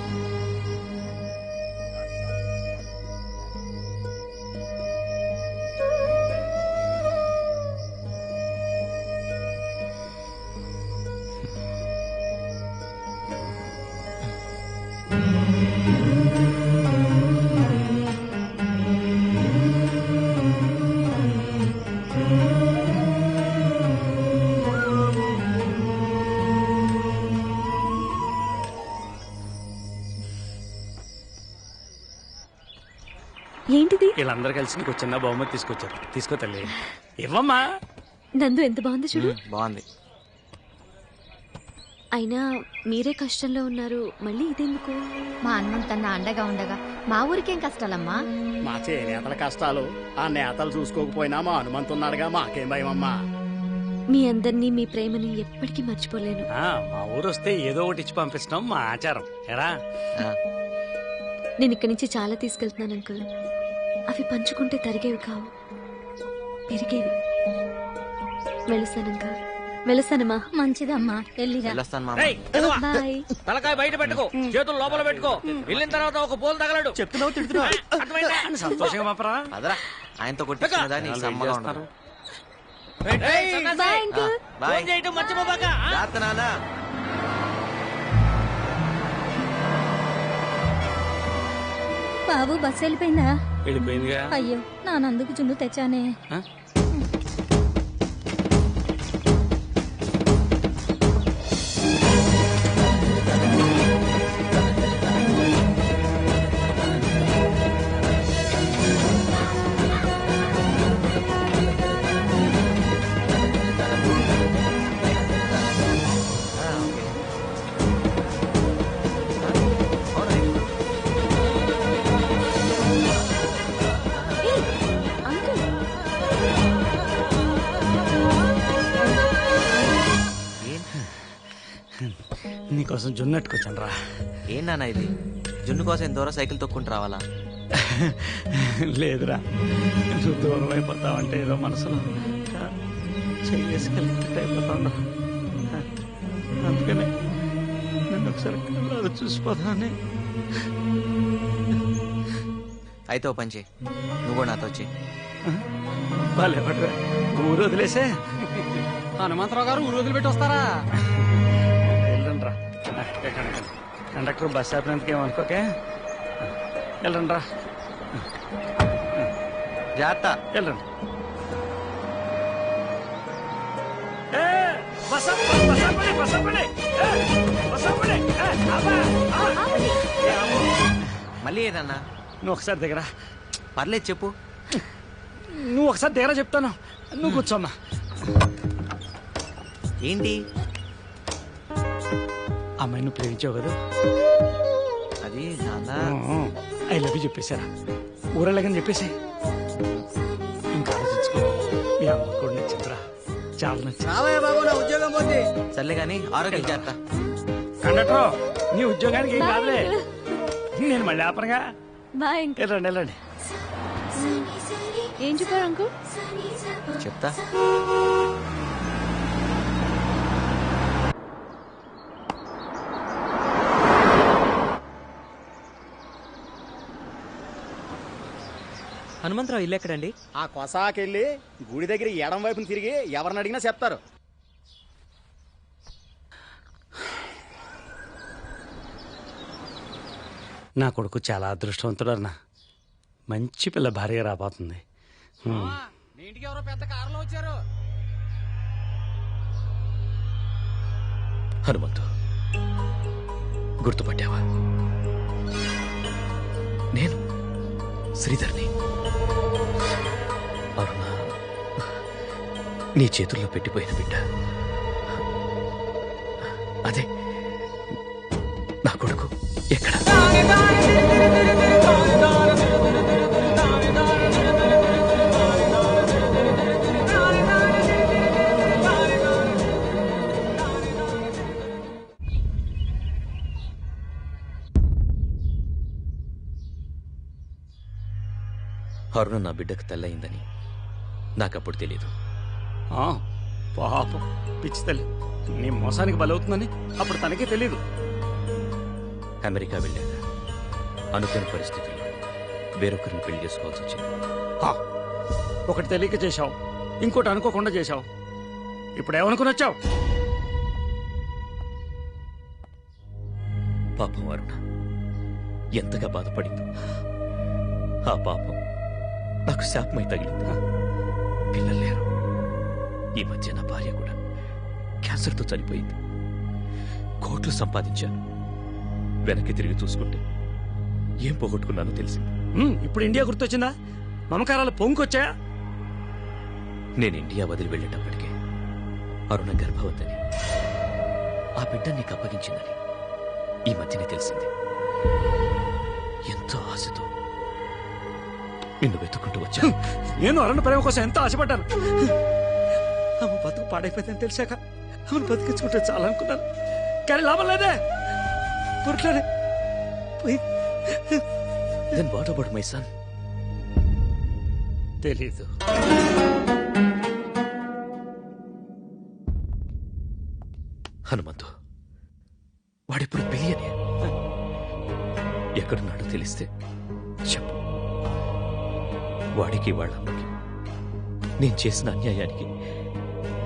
ఏంటిది? వీళ్ళందరూ కలిసి నీకు చిన్న బహుమతి తీసుకొచ్చారు. తీసుకో తల్లి. ఇవ్వమ్మా. నందు ఎంత బాగుంది చూడు. బాగుంది. అయినా మీరే కష్టంలో ఉన్నారు, మళ్ళీ ఇదెందుకు? మా అన్నంతన్న అండగా ఉండగా మా ఊరికేం కష్టాలమ్మా? మా చేనేతల కష్టాలు ఆ నేతలు చూసుకోకపోయినా మా హనుమంతున్నాడుగా, మాకేం భయమమ్మా. మీ అందరినీ, మీ ప్రేమని ఎప్పటికీ మర్చిపోలేను. మా ఊరు వస్తే ఏదో ఒకటి ఇచ్చి పంపించడం మా ఆచారం. ఎరా, నేను ఇక్కడి నుంచి చాలా తీసుకెళ్తున్నాను అంకుల్. అవి పంచుకుంటే తరిగేవి కావు, పెరిగేవి. వెళుస్తాను అంకుల్. వెళుస్తానమ్మా. మంచిదమ్మా, బాయ్. తలకాయ బయట పెట్టుకో, చేతులు లోపల పెట్టుకో. వెళ్ళిన తర్వాత ఒక పోలు తగలడు. చెప్తున్నావు, తిడుతున్నావు. సంతోషంగా మాపరా. అదరా, ఆయనతో కొట్టించుకున్నదా నీకు సమ్మగా ఉండదు. ఫోన్ చేయటం మర్చిపోబాక. బాబు బస్సు వెళ్ళిపోయిందా? వెళ్ళిపోయిందిగా. అయ్యో, నా నందుకు జున్ను తెచ్చానే. నీకోసం జున్నట్టుకొచ్చాను రా. ఏం నాన్న ఇది? జున్ను కోసం ఎంత దూరం సైకిల్ తొక్కుంటూ రావాలా? లేదురా, నువ్వు దూరం అయిపోతావంటే ఏదో మనసులో చేసుకెళ్ళి అయిపోతాను. అందుకనే నన్ను ఒకసారి కళ్ళలో చూసిపోతానని. అయితే ఓ పంచి, నువ్వు కూడా నాతో వచ్చి. బాలేపడరా, ఊరు వదిలేసే. హనుమంతరావు గారు ఊరు వదిలిపెట్టి వస్తారా? వెళ్ళండి రా. కండక్టర్ బస్ ఆపినందుకు ఏమనుకోకే. వెళ్ళండి రా. జాగ్రత్త. వెళ్ళండి. మళ్ళీ ఏదన్నా? నువ్వు ఒకసారి దగ్గర. పర్లేదు చెప్పు. నువ్వు ఒకసారి దగ్గర చెప్తాను, నువ్వు కూర్చోమ్మా. ఏంటి? అమ్మాయి నువ్వు ప్రేమించావు కదా, అది నాన్న. ఐ లవ్ యూ చెప్పేశారా? ఊరెళ్ళగని చెప్పేసి ఇంకా ఆలోచించుకో. మీ అమ్మ కూడా నచ్చిందిరా, చాలా నచ్చింది. బాబు నా ఉద్యోగం పోతే. సర్లే కానీ ఆరోగ్యం చేస్తా. కండక్టర్, నీ ఉద్యోగానికి ఏం కాదులే, నేను మళ్ళీ ఆపనగా. బాయ్. వెళ్ళండి వెళ్ళండి. ఏం చెప్పారు అంకుల్? చెప్తా. హనుమంతరావు ఇల్లు ఎక్కడండి? ఆ కొసాకెళ్ళి గుడి దగ్గర ఎడం వైపున తిరిగి ఎవరిని అడిగినా చెప్తారు. నా కొడుకు చాలా అదృష్టవంతుడు అన్న. మంచి పిల్ల భార్య రాబోతుంది. ఇంటికి ఎవరో పెద్ద కారులో వచ్చారు. హనుమంతు, గుర్తుపట్టావా? నేను శ్రీధర్ని. అరుణ నీ చేతుల్లో పెట్టిపోయిన బిడ్డ. అదే నా కొడుకు. ఎక్కడ? అరుణ నా బిడ్డకు తెల్లయిందని నాకప్పుడు తెలీదు. పాపం పిచ్చి తల్లి, నీ మోసానికి బలవుతుందని అప్పుడు తనకే తెలీదు. అమెరికా వెళ్ళాక అనుకోని పరిస్థితుల్లో వేరొకరిని పెళ్లి చేసుకోవాల్సి వచ్చింది. ఒకటి తెలియక చేశావు, ఇంకోటి అనుకోకుండా చేశావు. ఇప్పుడు ఏమనుకుని వచ్చావు? పాపం అరుణ ఎంతగా బాధపడిందో. ఆ పాపం నాకు శాపమై తగిలింది. పిల్లలు లేరు. ఈ మధ్య నా భార్య కూడా క్యాన్సర్తో చనిపోయింది. కోట్లు సంపాదించాను. వెనక్కి తిరిగి చూసుకుంటే ఏం పోగొట్టుకున్నానో తెలిసింది. ఇప్పుడు ఇండియా గుర్తొచ్చిందా? మమకారాలు పొంగుకొచ్చాయా? నేను ఇండియా వదిలి వెళ్ళేటప్పటికే అరుణ గర్భవతిని, ఆ బిడ్డ నీకు అప్పగించిందని ఈ మధ్యనే తెలిసింది. ఎంతో ఆశతో నిన్ను వెతుక్కుంటూ వచ్చాను. నేను అరుణ ప్రేమ కోసం ఎంతో ఆశపడ్డాను. ఆమె బతుకు పాడైపోయిందని తెలిసాక ఆమెను బతికించుకుంటే చాలనుకున్నాను. కానీ లాభం లేదే, పుట్లనే పోయి. Then what about my son? తెలీదు. హనుమంతు, వాడిప్పుడు బిలియనే. ఎక్కడున్నాడో తెలిస్తే చెప్పు. వాడికి వాళ్ళ అమ్మకి నేను చేసిన అన్యాయానికి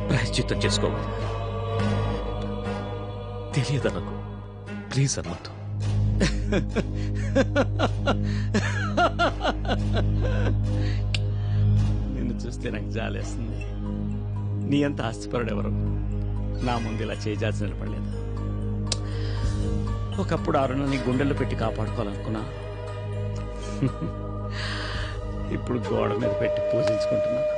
ప్రాయశ్చిత్తం చేసుకోవాలి. తెలియదా నాకు? ప్లీజ్ హనుమంతు. నిన్ను చూస్తే నాకు జాలేస్తుంది. నీ అంత ఆస్తిపరుడెవరు నా ముందు ఇలా చేజాల్సి నిలబడలేదు. ఒకప్పుడు అరుణని గుండెల్లో పెట్టి కాపాడుకోవాలనుకున్నా. ఇప్పుడు గోడ మీద పెట్టి పూజించుకుంటున్నాను.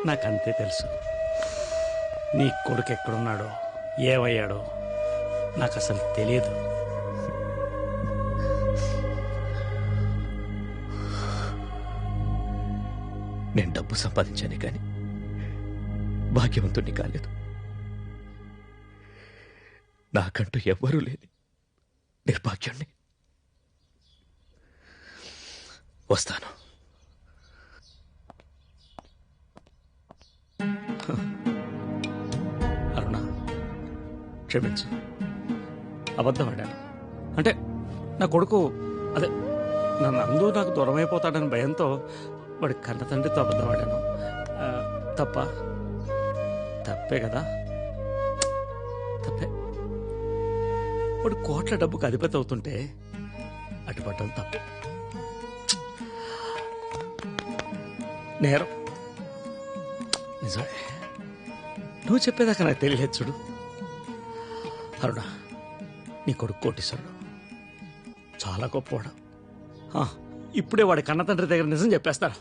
నాకంతే తెలుసు. నీ కొడుకు ఎక్కడున్నాడో, ఏమయ్యాడో నాకు అసలు తెలియదు. నేను డబ్బు సంపాదించానే కానీ భాగ్యవంతుణ్ణి కాలేదు. నాకంటూ ఎవ్వరూ లేని నిర్భాగ్యుణ్ణి. వస్తాను. అరుణ, క్షమించు, అబద్ధం ఆడాను. అంటే నా కొడుకు అదే నా నందు నాకు దూరం అయిపోతాడని భయంతో వాడి కన్న తండ్రితో అబద్ధం ఆడాను. తప్పే కదా, తప్పే. వాడు కోట్ల డబ్బుకు అధిపతి అవుతుంటే అడ్డుపడ్డం తప్పు, నేరం. నిజమే, నువ్వు చెప్పేదాకా నాకు తెలియలేదు చూడు. అరుణ, నీ కొడుకు కోటీశ్వరుడు, చాలా గొప్పవాడు. ఇప్పుడే వాడి కన్న తండ్రి దగ్గర నిజం చెప్పేస్తాను.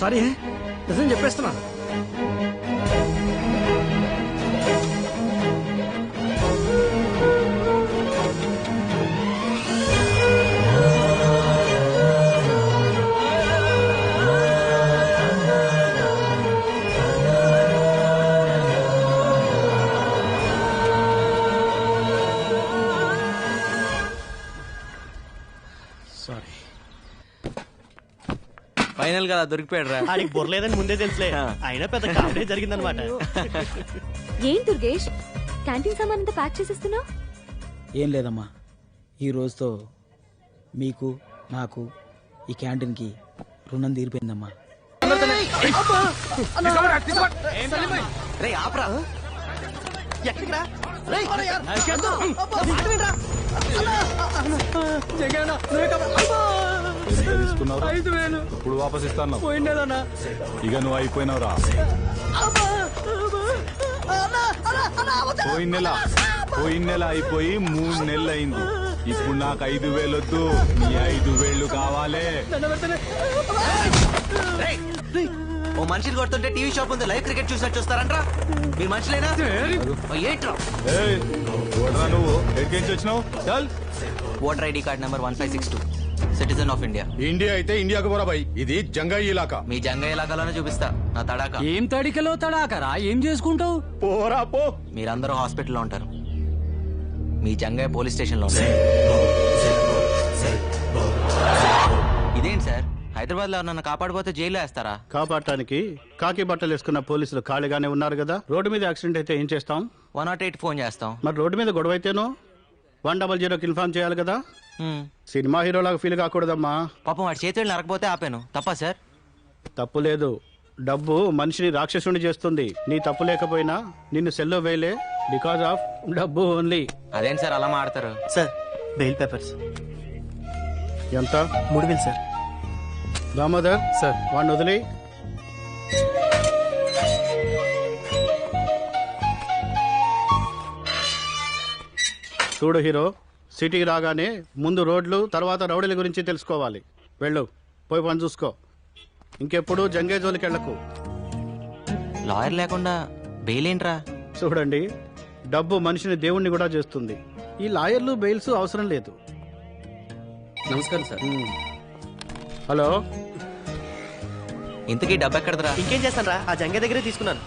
సారీ, నిజం చెప్పేస్తున్నాను. సారీ. ఫైనల్ గా దొరికిపోయాడు రా. ఆడికి బొర్లేదని ముందే తెలుసులే, అయినా పెద్ద కామెడీ జరిగిందనమాట. ఏం దుర్గేష్, క్యాంటీన్ సామాన్ అంతా ప్యాక్ చేసేస్తున్నావు? ఏం లేదమ్మా, ఈ రోజుతో మీకు నాకు ఈ క్యాంటీన్కి రుణం తీరిపోయిందమ్మా. ఇప్పుడు వాపస్ ఇస్తాను. ఇక నువ్వు అయిపోయినావురా. పోయిన నెల అయిపోయి 3 నెలలు అయింది. ఇప్పుడు నాకు 5,000 వద్దు, నీ 5,000 కావాలి. ఓ మనుషులు కొడుతుంటే టీవీ షాప్ ఉంది, లైవ్ క్రికెట్ చూసినట్టు చూస్తారంట్రా. మీరు మనుషులేనా? ఏంట్రా నువ్వు ఎక్కడి వచ్చినావు? చల్. Voter ID card number 1562, citizen of India. India అయితే ఇండియాకు పోరా భాయ్, ఇది జంగాయి ఇలాకా. మీ జంగ ఇలాకాలోనే చూపిస్తా నా తడాక. ఏం తడికలో తడాకరా? ఏం చేసుకుంటావు? పోరా పో. మీరందరూ హాస్పిటల్లో ఉంటారు, మీ జంగయ్య పోలీస్ స్టేషన్ లో ఉంటారు. ఇదేంటి సార్, హైదరాబాద్ లో నన్ను కాపాడిపోతే జైల్లో వేస్తారా? కాపాడటానికి కాకి బట్టలు వేసుకున్న పోలీసులు ఖాళీగానే ఉన్నారు కదా. రోడ్డు మీద యాక్సిడెంట్ అయితే ఏం చేస్తాం? 108 ఫోన్ చేస్తాం. మరి రోడ్డు మీద గొడవ అయితేనో 100కి ఇన్ఫార్మ్ చేయాలి కదా. సినిమా హీరోలాగా ఫీల్ కాకూడదమ్మా. పాపం వాడి చేతులు నరకపోతే ఆపాను, తప్పా సార్? తప్పు లేదు, డబ్బు మనిషిని రాక్షసుని చేస్తుంది. నీ తప్పు లేకపోయినా నిన్ను సెల్లో వేయలే, బికాస్ ఆఫ్ డబ్బు ఓన్లీ. అదేం సార్ అలా మాడతారు? సార్, బెయిల్ పేపర్స్ ఎంత? 3,000 సార్. దామోదర్ సార్, వాడిని వదిలి. చూడు హీరో, సిటీకి రాగానే ముందు రోడ్లు, తర్వాత రౌడీల గురించి తెలుసుకోవాలి. వెళ్ళు, పోయి పని చూసుకో. ఇంకెప్పుడు జంగే జోలికి వెళ్ళకు. లాయర్ లేకుండా బెయిల్ ఏంట్రా? చూడండి, డబ్బు మనిషిని దేవుణ్ణి కూడా చేస్తుంది. ఈ లాయర్లు బెయిల్స్ అవసరం లేదు. నమస్కారం సార్. హలో, ఇంతకీ డబ్బు ఎక్కడదరా? ఇంకేం చేస్తాను రా, ఆ జంగే దగ్గరే తీసుకున్నాను.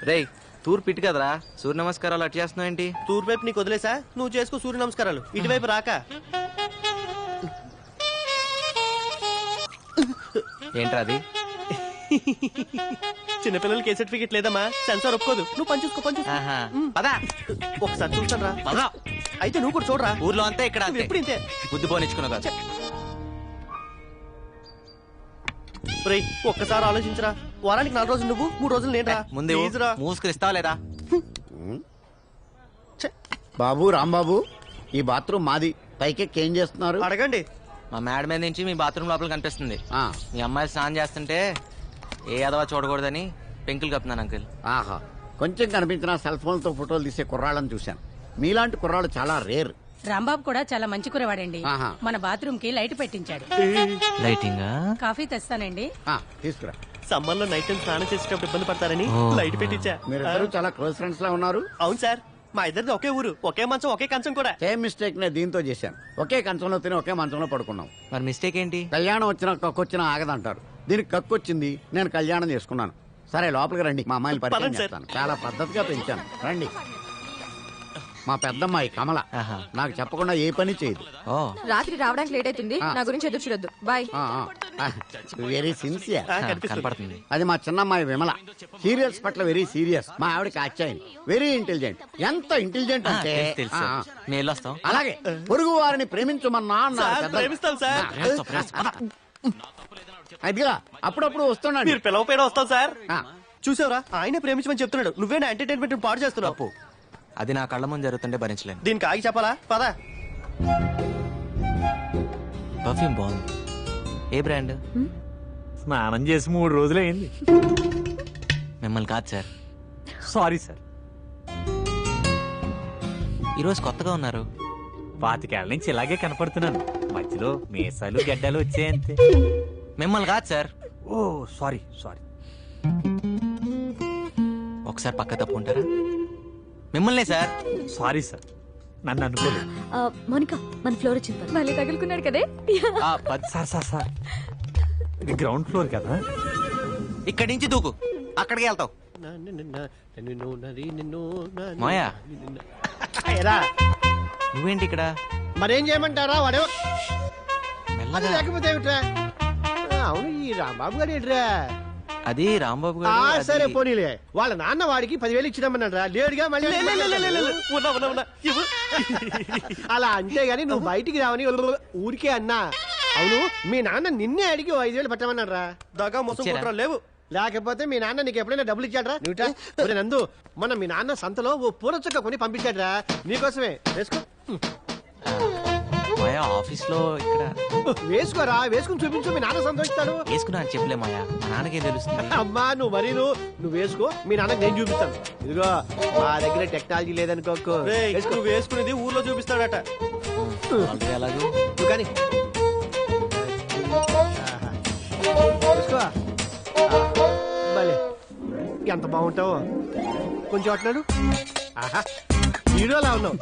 రేయ్, తూర్పు ఇటు కదరా, సూర్య నమస్కారాలు అటు చేస్తున్నావు ఏంటి? తూర్పు వైపు నీకు వదిలేసా, నువ్వు చేసుకో సూర్య నమస్కారాలు. ఇటువైపు రాక. ఏంట్రా అది? చిన్నపిల్లలకి ఏ సర్టిఫికెట్ లేదమ్మా, సెన్సార్ ఒప్పుకోదు. నువ్వు పని చూసుకో, పని చూసుకో. పదా ఒకసారి చూస్తాను రా. పదా అయితే నువ్వు కూడా చూడరా. ఊర్లో అంతా ఇక్కడ అంతే. ఎప్పుడు ఇంతే. బుద్ధి పోనిచ్చుకున్నావు కదా. రేయ్, ఒక్కసారి ఆలోచించరా. వారానికి 4 రోజులు నువ్వు, 3 రోజులు నేను రా. ముందు మూసుకునిస్తావా లేదా? బాబు, రాంబాబు, ఈ బాత్రూమ్ మాది. పైకెక్కి ఏం చేస్తున్నారు? అడగండి. మా మేడ మీద నుంచి మీ బాత్రూమ్ లోపల కనిపిస్తుంది. మీ అమ్మాయి స్నానం చేస్తుంటే ఏ అదవా చూడకూడదని పెంకులు కప్పుతున్నాను అంకుల్. ఆహా, కొంచెం కనిపించిన సెల్ ఫోన్ తో ఫోటోలు తీసే కుర్రాళ్ళని చూశాను. మీలాంటి కుర్రాళ్ళు చాలా రేర్. రాంబాబు కూడా చాలా మంచి కురవాడండి. ఆహా. మన బాత్రూమ్ కి లైట్ పెట్టించాడు. లైటింగ్? కాఫీ తెస్తానండి. తీసుకురా. సమ్మర్ లో నైట్ టైం స్నానం చేసేటప్పుడు ఇబ్బంది పడతారని లైట్ పెట్టించా. మీరిద్దరు చాలా క్లోజ్ ఫ్రెండ్స్ లా ఉన్నారు. అవును సార్, మా ఇద్దరిది ఒకే ఊరు, ఒకే మంచం, ఒకే కంచం కూడా. సేమ్ మిస్టేక్ నేను దీంతో చేశాను. ఒకే కంచంలో తిని ఒకే మంచంలో పడుకున్నాం. మరి మిస్టేక్ ఏంటి? కళ్యాణం వచ్చినా కక్కొచ్చినా ఆగదంటారు. దీనికి కక్కొచ్చింది, నేను కళ్యాణం చేసుకున్నాను. సరే లోపలికి రండి, మా అమ్మాయిని పరిచయం చేస్తాను. చాలా పద్ధతిగా పెంచాను, రండి. మా పెద్దమ్మాయి కమల, నాకు చెప్పకుండా ఏ పని చేయదు. రాత్రి రావడానికి లేట్ అవుతుంది, నా గురించి ఎదురు చూడొద్దు. బాయ్. Very sincere. కనపడుతుంది. అది మా చిన్నమ్మాయి విమల, సీరియల్స్ పట్ల వెరీ సీరియస్. మా ఆవిడకి అచ్చాయి, వెరీ ఇంటెలిజెంట్. ఎంత ఇంటెలిజెంట్ అంటే అలాగే పొరుగు వారిని ప్రేమించమన్నా అదిగా అప్పుడప్పుడు వస్తున్నాడు. మీరు పిలవపోయినా వస్తాం సార్. చూసావరా, ఆయన ప్రేమించమని చెప్తున్నాడు, నువ్వేనా ఎంటర్టైన్మెంట్ పాడు చేస్తున్నావు. అది నా కళ్ళ ముందు జరుగుతుంటే భరించలేను. దీనికి ఆగి చెప్పాలా? పదా. పర్ఫ్యూమ్ బాగుంది. ఏ బ్రాండ్? స్నానం చేసి 3 రోజులైంది. మిమ్మల్ని కాదు సార్. Sorry sir. ఈరోజు కొత్తగా ఉన్నారు. 25 ఏళ్ల నుంచి ఇలాగే కనపడుతున్నాను. మధ్యలో మీసాలు గడ్డలు వచ్చాయంతే. మిమ్మల్ని కాదు సార్. ఓ సారీ సారీ. ఒకసారి పక్క తప్పుకుంటారా? మిమ్మల్నే సార్. సారీ సార్, నన్ను అనుకోలేదు. మోనికా, మన ఫ్లోర్ వచ్చింది. మళ్ళీ తగులుకున్నాడు కదే. సార్ ఇది గ్రౌండ్ ఫ్లోర్ కదా. ఇక్కడి నుంచి దూకు, అక్కడికి వెళ్తావు. మాయా, నువ్వేంటి ఇక్కడ? మరేం చేయమంటారా? వాడు మెల్లగా. లేకపోతే ఏమిట్రా? అవును, ఈ రాంబాబు గారు ఏంట్రా? అది రాంబాబు గారు. సరే పోనీలే, వాళ్ళ నాన్న వాడికి 10,000 ఇచ్చినామన్నారా? లేడుగా. మళ్ళీ అలా అంటే గాని నువ్వు బయటికి రావని ఊరికే అన్నా. అవును, మీ నాన్న నిన్నే అడిగి 5,000 పెట్టమన్నారా? దగా మోసం లేవు. లేకపోతే మీ నాన్న నీకు ఎప్పుడైనా డబ్బులు ఇచ్చాడ్రా? నువ్వు నందు, మొన్న మీ నాన్న సంతలో ఓ పూల చుక్క కొని పంపించాడ్రా నీకోసమే. వేసుకో. మాయా, ఆఫీస్ లో ఇక్కడ వేసుకోరా, వేసుకుని చూపించు, మీ నాన్న సంతోషిస్తాడు. వేసుకున్నా అని చెప్పలే మాయా, మా నాన్నకే తెలుస్తుంది. అమ్మా నువ్వు మరీ నువ్వు వేసుకో, మీ నాన్నకి నేను చూపిస్తాను. ఇదిగో మా దగ్గర టెక్నాలజీ లేదనుకోకు. నువ్వు వేసుకునేది ఊర్లో చూపిస్తాడట. ఎలాగో నువ్వు కానీ వేసుకో. భలే, ఎంత బాగుంటావో. కొంచెం అట్నాడు. ఆహా, హీరోలా ఉన్నావు.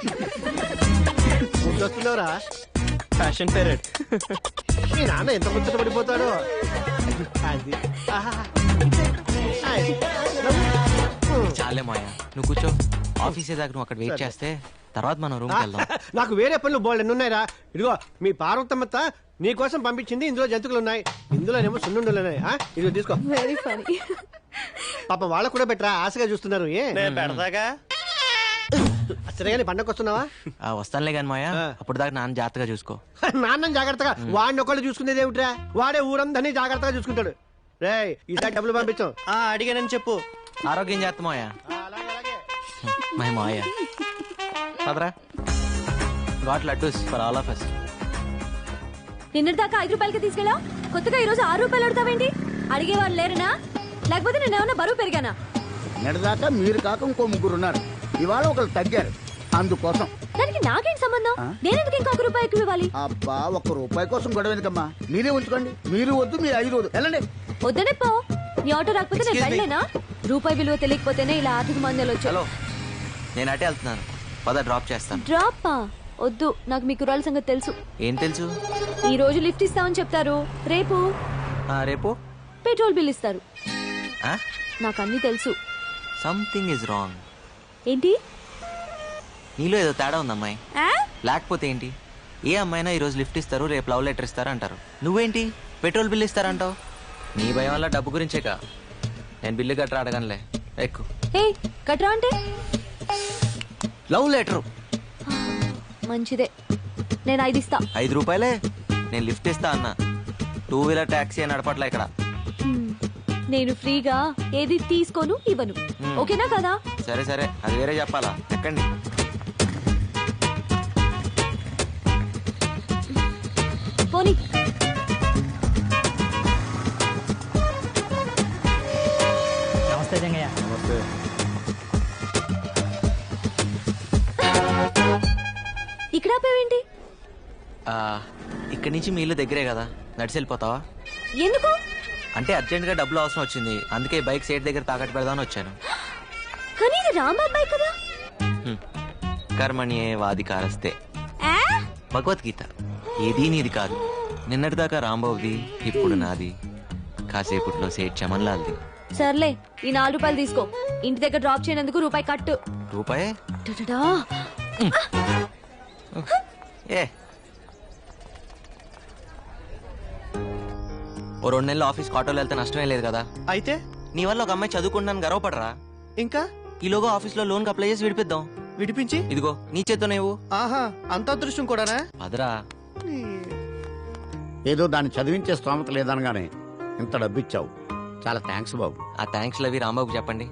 వస్తున్నావురా. Fashion parade. మీ నాన్న ఎంత ముచ్చట పడిపోతాడో. అది చాలే మాయా, నువ్వు కూర్చో. ఆఫీస్ దాకా నువ్వు అక్కడ వెయిట్ చేస్తే తర్వాత మనం రూమ్కి వెళ్దాం. నాకు వేరే పనులు బోల్డ్ ఎన్ని ఉన్నాయిరా. ఇదిగో మీ పార్వతమ్మత్త నీ కోసం పంపించింది. ఇందులో జంతువులు ఉన్నాయి, ఇందులోనేమో సున్నుండలు ఉన్నాయి. ఇదిగో తీసుకో. Very funny. పాప వాళ్ళకు కూడా పెట్టరా, ఆశగా చూస్తున్నారు. పెడతాగా. సరే కానీ పండగ వస్తున్నావా? వస్తానులే కానీ మాయా, అప్పుడు దాకా నాన్న జాగ్రత్తగా చూసుకో. నాన్న జాగ్రత్తగా? వాడిని ఒకళ్ళు చూసుకునేది ఏమిట్రా? వాడే ఊరందరినీ జాగ్రత్తగా చూసుకుంటాడు. రే, ఈసారి డబ్బులు పంపించాం. అడిగానని చెప్పు. ఆరోగ్యం చేస్తా మాయా. మై మాయా, పదరా. Got laddoos for all of us. నిన్నటిదాకా 5 రూపాయలకి తీసుకెళ్ళా, కొత్తగా ఈరోజు 6 రూపాయలు అడుగుతావేంటి? అడిగేవాళ్ళు లేరనా? లేకపోతే నేను ఏమన్నా బరువు పెరిగానా? నిన్నటిదాకా మీరు కాక ఇంకో 3 ఉన్నారు, ఇవాళ ఒకరు తగ్గారు, అందుకోసం. దానికి నాకేంటి సంబంధం? నేనెందుకు ఇంకో 1 రూపాయి ఎక్కువ ఇవ్వాలి? అబ్బా, 1 రూపాయి కోసం గొడవ ఎందుకమ్మా? మీరే ఉంచుకోండి. మీరు వద్దు, మీరు 5 వద్దు. వెళ్ళండి. వద్దనే పో. నీ ఆటో రాకపోతే నేను వెళ్ళలేనా? రూపాయి విలువ తెలియకపోతేనే ఇలా ఆర్థిక మందులు వచ్చాయి. నేను అటే వెళ్తున్నాను, పద డ్రాప్ చేస్తాను. డ్రాపా? వద్దు, నాకు మీ కుర్రాల సంగతి తెలుసు. ఏం తెలుసు? ఈ రోజు లిఫ్ట్ ఇస్తామని చెప్తారు, రేపు రేపు పెట్రోల్ బిల్ ఇస్తారు. నాకు అన్ని తెలుసు. Something is wrong. ఏంటి? నీలో ఏదో తేడా ఉంది అమ్మాయి. లేకపోతే ఏంటి? ఏ అమ్మాయినా ఈ రోజు లిఫ్ట్ ఇస్తారు, రేపు లవ్ లెటర్ ఇస్తారు అంటారు. నువ్వేంటి పెట్రోల్ బిల్ ఇస్తారంటావు? నీ భయం వల్ల డబ్బు గురించేగా. నేను బిల్లు గట్రా అడగనులే, ఎక్కు. కట్రా అంటే లవ్ లెటరు. మంచిదే, నేను 5 ఇస్తా. 5 రూపాయలే? నేను లిఫ్ట్ ఇస్తా అన్నా. 2 వీలర్ టాక్సీ అని నడపట్లా ఇక్కడ. నేను ఫ్రీగా ఏది తీసుకోను, ఇవ్వను. ఓకేనా కదా? సరే సరే, అది వేరే చెప్పాలా. ఎక్కండి. పోనీ. నమస్తే జంగయ్య. నమస్తే. ఇక్కడ ఆపేవేంటి? ఇక్కడి నుంచి మీ ఇల్లు దగ్గరే కదా, నడిచి వెళ్ళిపోతావా? ఎందుకు? అంటే అర్జెంట్ గా డబ్బులు అవసరం వచ్చింది, అందుకే బైక్ సేట్ దగ్గర తాకట్టు పెడదామని వచ్చాను. కానీ ఇది రాంబాబు బైక్ కదా. కర్మణ్యే వాదికారస్తే భగవద్గీత. ఏదీ నీది కాదు. నిన్నటిదాకా రాంబాబుది, ఇప్పుడు నాది, కాసేపట్లో సేట్ చమన్లాల్ది. సర్లే, ఈ 4 రూపాయలు తీసుకో. ఇంటి దగ్గర డ్రాప్ చేయనందుకు రూపాయి కట్టు. రూపాయే? టటటా. ఏ ఓ 2 నెలలు ఆఫీస్ ఆటోలో వెళ్తే నష్టమే లేదు కదా. అయితే నీ వల్ల ఒక అమ్మాయి చదువుకుంటున్నాను గర్వపడరా? ఇంకా ఈలోగా ఆఫీస్ లో లోన్ అప్లై చేసి విడిపిద్దాం. విడిపించి ఇదిగో నీ చేత్తో నువ్వు. ఆహా, అంత అదృష్టం కూడానా? అదరా. ఏదో దాన్ని చదివించే స్తోమత లేదనగానే ఇంత డబ్బు ఇచ్చావు, చాలా థ్యాంక్స్ బాబు. ఆ థ్యాంక్స్ లవి రాంబాబుకి చెప్పండి.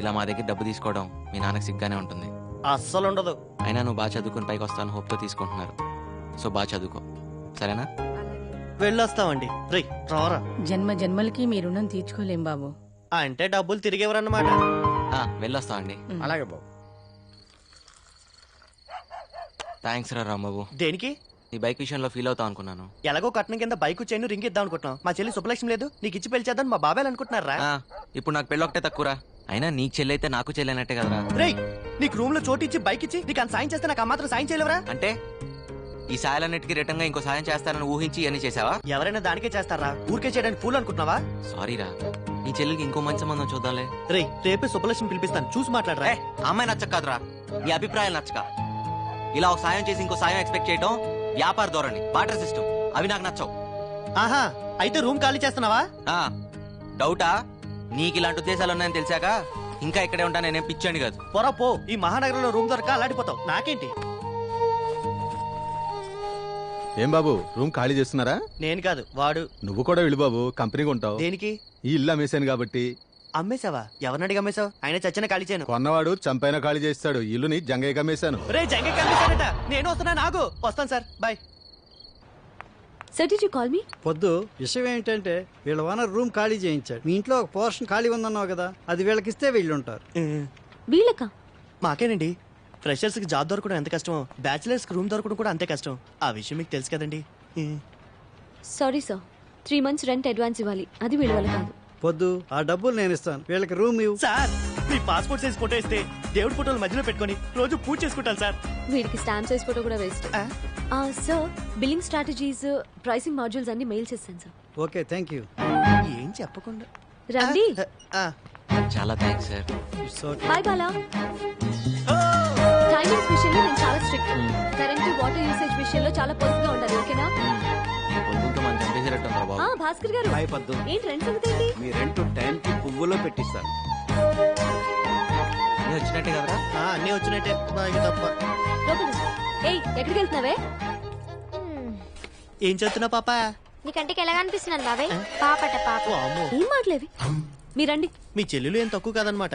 ఇలా మా దగ్గర డబ్బు తీసుకోవడం మీ నాన్నకి సిగ్గానే ఉంటుంది. అస్సలు ఉండదు. అయినా నువ్వు బాగా చదువుకుని పైకి వస్తాను హోప్తో తీసుకుంటున్నారు. సో బాగా చదువుకో, సరేనా? వెళ్ళొస్తామండి. రే రారా. జన్మ జన్మలకి మీ రుణం తీర్చుకోలేం బాబు. అంటే డబ్బులు తిరిగేవరన్నమాట. వెళ్ళొస్తామండి. అలాగే బాబు. థ్యాంక్స్ రా రాంబాబు. దేనికి? నీ బైక్ విషయంలో ఫీల్ అవుతావు అనుకున్నాను. ఎలాగో కట్నం కింద బైక్ చైన్ రింగ్ ఇద్దాం అనుకుంటున్నాం. మా చెల్లి శుభలక్ష్మి లేదు, నీకు ఇచ్చి పెళ్లి చేద్దాం మా బాబాయ్ అనుకుంటున్నారా? ఇప్పుడు నాకు పెళ్ళి ఒకటే తక్కువరా. అయినా నీకు చెల్లి అయితే నాకు చెల్లినట్టే కదరా. రేయ్, నీకు రూమ్ లో చోటు ఇచ్చి బైక్ ఇచ్చి నీకు అంత సాయం చేస్తే నాకు మాత్రం సాయం చేయలేవరా? అంటే ఈ సాయాలన్నిటికీ రిటర్న్ గా ఇంకో సాయం చేస్తారని ఊహించి అన్ని చేసావా? ఎవరైనా దానికే చేస్తారా? ఊరికే చేయడానికి పూలు అనుకుంటున్నావా? సారీరా, నీ చెల్లికి ఇంకో మంచి సంబంధం చూద్దాంలే. రేయ్, రేపే శుభలక్ష్మి పిలిపిస్తాను, చూసి మాట్లాడరా. అమ్మాయి నచ్చక కాదురా, నీ అభిప్రాయాలు నచ్చక. ఇలా ఒక సాయం చేసి ఇంకో సాయం ఎక్స్పెక్ట్ చేయడం వ్యాపార ధోరణి, బాటర్ సిస్టమ్, అవి నాకు నచ్చవు. ఆహా, అయితే రూమ్ ఖాళీ చేస్తున్నావా? డౌటా? నీకు ఇలాంటి ఉద్దేశాలు ఉన్నాయని తెలిసాక ఇంకా ఇక్కడే ఉంటా. నేనేం పిచ్చండి కాదు. పొరా పో, ఈ మహానగరంలో రూమ్ దొరక అలాడిపోతావు. నాకేంటి? ఏం బాబు, రూమ్ ఖాళీ చేస్తున్నారా? నేను కాదు, వాడు. నువ్వు కూడా వెళ్ళు బాబు, కంపెనీగా ఉంటావు. దేనికి? ఈ ఇల్లు అమ్మేశాను కాబట్టి. అమ్మేశావా? ఎవరిని అడిగి అమ్మేశావు? ఆయన చచ్చిన ఖాళీ చేయను. కొన్నవాడు చంపైన ఖాళీ చేస్తాడు. ఇల్లుని జంగయ్యకి అమ్మేశాను. రే జంగయ్య కమ్మేశాడట. నేను వస్తున్నా, నాగు వస్తాను sir, bye. Sir, did you call me? పొద్దు విషయం ఏంటంటే వీళ్ళ ఓనర్ రూమ్ ఖాళీ చేయించాడు. మీ ఇంట్లో ఒక పోర్షన్ ఖాళీ ఉందన్నావు కదా, అది వీళ్ళకిస్తే వీళ్ళు ఉంటారు. వీళ్ళకా? మాకేనండి. ఫ్రెషర్స్ కి జాబ్ దొరకడం ఎంత కష్టమో, బ్యాచిలర్స్ కి రూమ్ దొరకడం కూడా అంతే కష్టం. ఆ విషయం మీకు తెలుసు కదండి. Sorry sir, 3 months rent advance ఇవ్వాలి. అది వీళ్ళ వల్ల కాదు. పొద్దు ఆ డబ్బులు నేను ఇస్తాను, వీళ్ళకి రూమ్ ఇవ్వు. సార్, మీ పాస్పోర్ట్ సైజ్ ఫోటో ఇస్తే దేవుడి ఫోటోలు మధ్యలో పెట్టుకొని రోజు పూజ చేసుకుంటాను సార్. వీడికి స్టాంప్ సైజ్ ఫోటో కూడా waste. Sir, billing strategies, pricing modules అన్ని మెయిల్ చేశాను సార్. Okay, thank you. ఏం చెప్పకుండా రండి. చాలా thanks sir. Hi Bala. Timings విషయంలో నేను చాలా స్ట్రిక్ట్. కరెంట్ వాటర్ యూసేజ్ విషయంలో చాలా పొదుపుగా ఉండాలి. ఓకేనా? భాస్కర్ గారు, ఏంటి రెంట్ సంగతి ఏంటి? మీ రెంట్ టైం కి పువ్వులో పెట్టిస్తారు. వచ్చినట్టే కదరా? అన్నీ వచ్చినట్టే, తప్ప. ఏయ్, ఎక్కడికి వెళ్తున్నావే? ఏం చేస్తున్నా పాప? నీ కంటికి ఎలా కనిపిస్తున్నాను బాబాయ్? పాపట పాప. ఏం మాటలేవి? మీరండి. మీ చెల్లెలు ఏం తక్కువ కాదనమాట.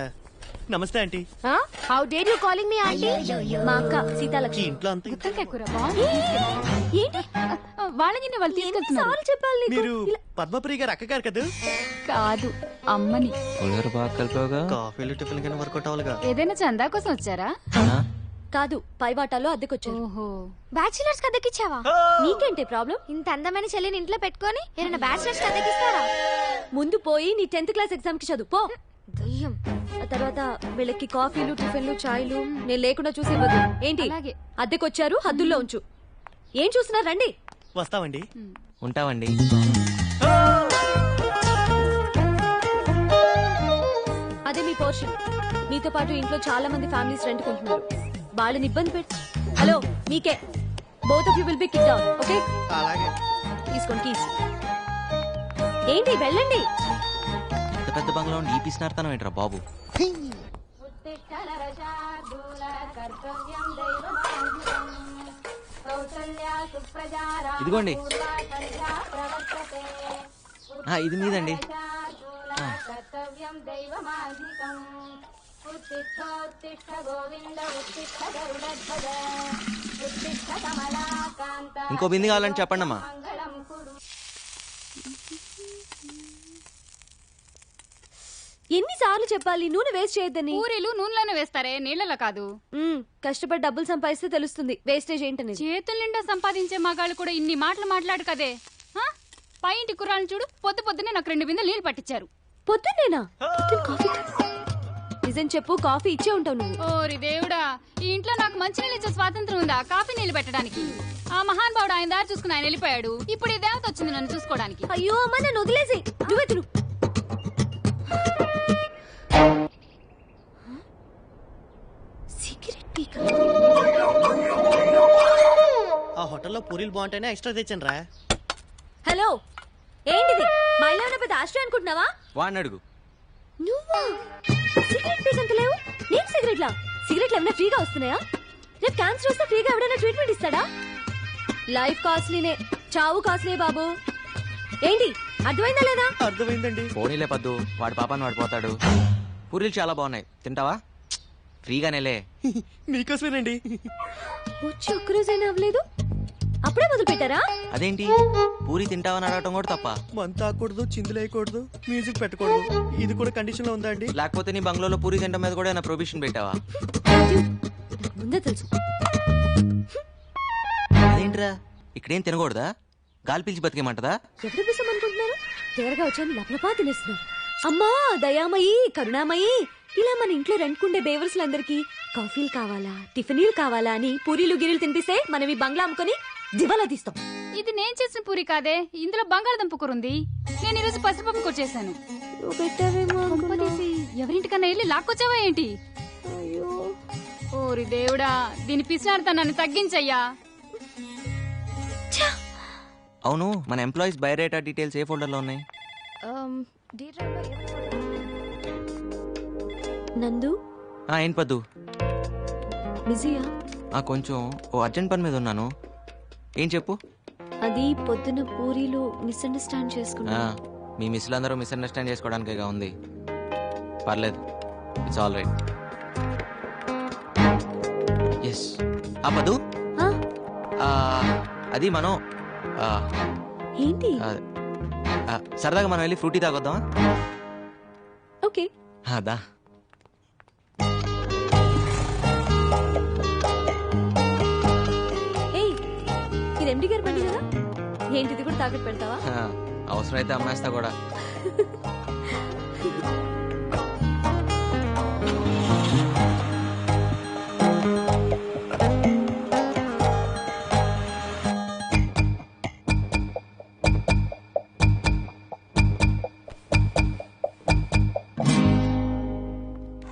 నమస్తే aunty. How dare you calling me aunty? మా అక్క సీతాలక్ష్మి. ఇంట్లో అంతా వాళ్ళని వాళ్ళు తీసుకెళ్తున్నారు. చెప్పాలి మీరు పద్మప్రియ గారు అక్క గారు కదా? కాదు, అమ్మని. కాఫీలు టిఫిన్ కానీ వర్కౌట్ అవ్వాలిగా. ఏదైనా చందా కోసం వచ్చారా? కాదు, పై వాటాలో అద్దెకొచ్చారు. బ్యాచిలర్స్ కి అద్దెకిచ్చావా? నీకేంటి ప్రాబ్లం? ఇంత అందమైన చెల్లిని ఇంట్లో పెట్టుకొని ఏమైనా బ్యాచిలర్స్ కి అద్దెకిస్తారా? ముందు పోయి నీ 10th క్లాస్ ఎగ్జామ్ కి చదువు పో. దయ్యం. తర్వాత వీళ్ళకి కాఫీలు టిఫిన్లు చాయ్లు నేను లేకుండా చూసేవద్దు. ఏంటి అద్దెకొచ్చారు, హద్దుల్లో ఉంచు. ఏం చూస్తున్నారు? రండి. వస్తామండి. ఉంటామండి. అదే మీ పోర్షన్. మీతో పాటు ఇంట్లో చాలా మంది ఫ్యామిలీస్ రెంట్ కొంటున్నారు. వాళ్ళని ఇబ్బంది పెట్టి. హలో, మీకే. Both of you will be kicked out. Okay? అలాగే. తీసుకోండి కీస్. ఏంటి, వెళ్ళండి. పెద్ద బంగ్లా ఉండి ఈ పిసినార్తనం ఏంట్రా బాబు? ఇదిగోండి. ఇది మీదండి. ఇంకో బింది కావాలని చెప్పండి అమ్మా. ఎన్నిసార్లు చెప్పాలి నూనె వేస్ట్ చేయొద్దని? పూరీలు నూనెలోనే వేస్తారే, నీళ్ళలో కాదు. కష్టపడి డబ్బులు సంపాదిస్తే తెలుస్తుంది వేస్టేజ్ ఏంటనేది. చేతుల నిండా సంపాదించే మగాళ్ళు కూడా ఇన్ని మాటలు మాట్లాడు కదే. పై ఇంటి కుర్రాలను చూడు, పొద్దునే నాకు 2 బిందెలు నీళ్లు పట్టించారు. పొద్దున్నేనా? నిజం చెప్పు, కాఫీ ఇచ్చే ఉంటావు నువ్వు. ఓరి దేవుడా, ఈ ఇంట్లో నాకు మంచి నీళ్ళు ఇచ్చే స్వాతంత్రం ఉందా కాఫీ నీళ్ళు పెట్టడానికి? ఆ మహానుభావుడు ఆయన దారి చూసుకుని ఆయన వెళ్ళిపోయాడు. ఇప్పుడు ఈ దేవత వచ్చింది నన్ను చూసుకోవడానికి. అయ్యో అమ్మ, నన్ను వదిలేసి నువ్వే తిను. సిగరెట్ పీక. ఆ హోటల్లో పూరీలు బాగుంటేనే ఎక్స్ట్రా తెచ్చాను రా. హలో, ఏంటిది? మా ఇల్లు ఏమైనా పెద్ద ఆశ్రయం అనుకుంటున్నావా? వాడిని అడుగు. నువ్వా? సిగరెట్ పీకంత లేవు. నేను సిగరెట్లా? సిగరెట్లు ఏమైనా ఫ్రీగా వస్తున్నాయా? రేపు క్యాన్సర్ వస్తే ఫ్రీగా ఎవడైనా ట్రీట్మెంట్ ఇస్తాడా? లైఫ్ కాస్ట్లీనే, చావు కాస్ట్లీ బాబు. ఏంటి అర్థమైందా లేదా? అర్థమైందండి. పోనీలే పద్దు, వాడి పాపాన్ని వాడు పోతాడు. పూరీలు చాలా బాగున్నాయి, తింటావా? ఫ్రీగానేలే. మీకోసమేనండి. వచ్చి ఒక్కరోజైనా అవ్వలేదు, అప్పుడే మొదలు పెట్టారా? అదేంటి పూరి తింటావని అడగటం కూడా తప్ప? మంత ఆకూడదు, చిందులేయకూడదు, మ్యూజిక్ పెట్టకూడదు, ఇది కూడా కండిషన్ లో ఉందా అండి? లేకపోతే నీ బంగ్లాలో పూరి తింటం మీద కూడా ఏమైనా ప్రొవిషన్ పెట్టావా? ముందే తెలుసు. అదేంట్రా, ఇక్కడేం తినకూడదా? గాలి పీల్చి బతికేమంటదా? ఎప్పుడు పిసం అనుకుంటున్నారు? తేరగా వచ్చాను లపలపా తినేస్తున్నారు. అమ్మా దయామయి, కరుణామయి, ఇలా మన ఇంట్లో రెంట్కుండే బేవర్స్లందరికీ కాఫీలు కావాలా, టిఫినీలు కావాలా అని పూరీలు గిరీలు తినిపిస్తే మనం ఈ బంగ్లా అమ్ముకొని దివాలా తీస్తాం. ఇది నేను చేసిన పూరి కాదే, ఇందులో బంగాళదుంప కూర ఉంది. నేను ఈరోజు పసిపప్పు కూర చేశాను. ఎవరింటికన్నా వెళ్ళి లాక్కొచ్చావా ఏంటి? ఓరి దేవుడా, దీని పిసినారుతనాన్ని తగ్గించయ్యా. అవును, మన ఎంప్లాయీస్ బయోడేటా డీటెయిల్స్ ఏ ఫోల్డర్ లో ఉన్నాయి? నందు. ఏంటి పద్దు? బిజీయా? కొంచెం ఓ అర్జెంట్ పని మీద ఉన్నాను. ఏం చెప్పు. అది పొద్దున పూరీలు మిస్అండర్స్టాండ్ చేసుకున్నా. మీ మిస్సులు అందరూ మిస్అండర్స్టాండ్ చేసుకోవడానికేగా ఉంది. పర్లేదు, ఇట్స్ ఆల్ రైట్. ఎస్. పద్దు, అది మనం ఏంటి సరదాగా మనం వెళ్ళి ఫ్రూటీ తాగొద్దామా? ఓకే. అదా ఇది ఎండి గారి బండి కదా, ఏంటిది కూడా తాకట్టు పెడతావా? అవసరమైతే అమ్మేస్తా కూడా.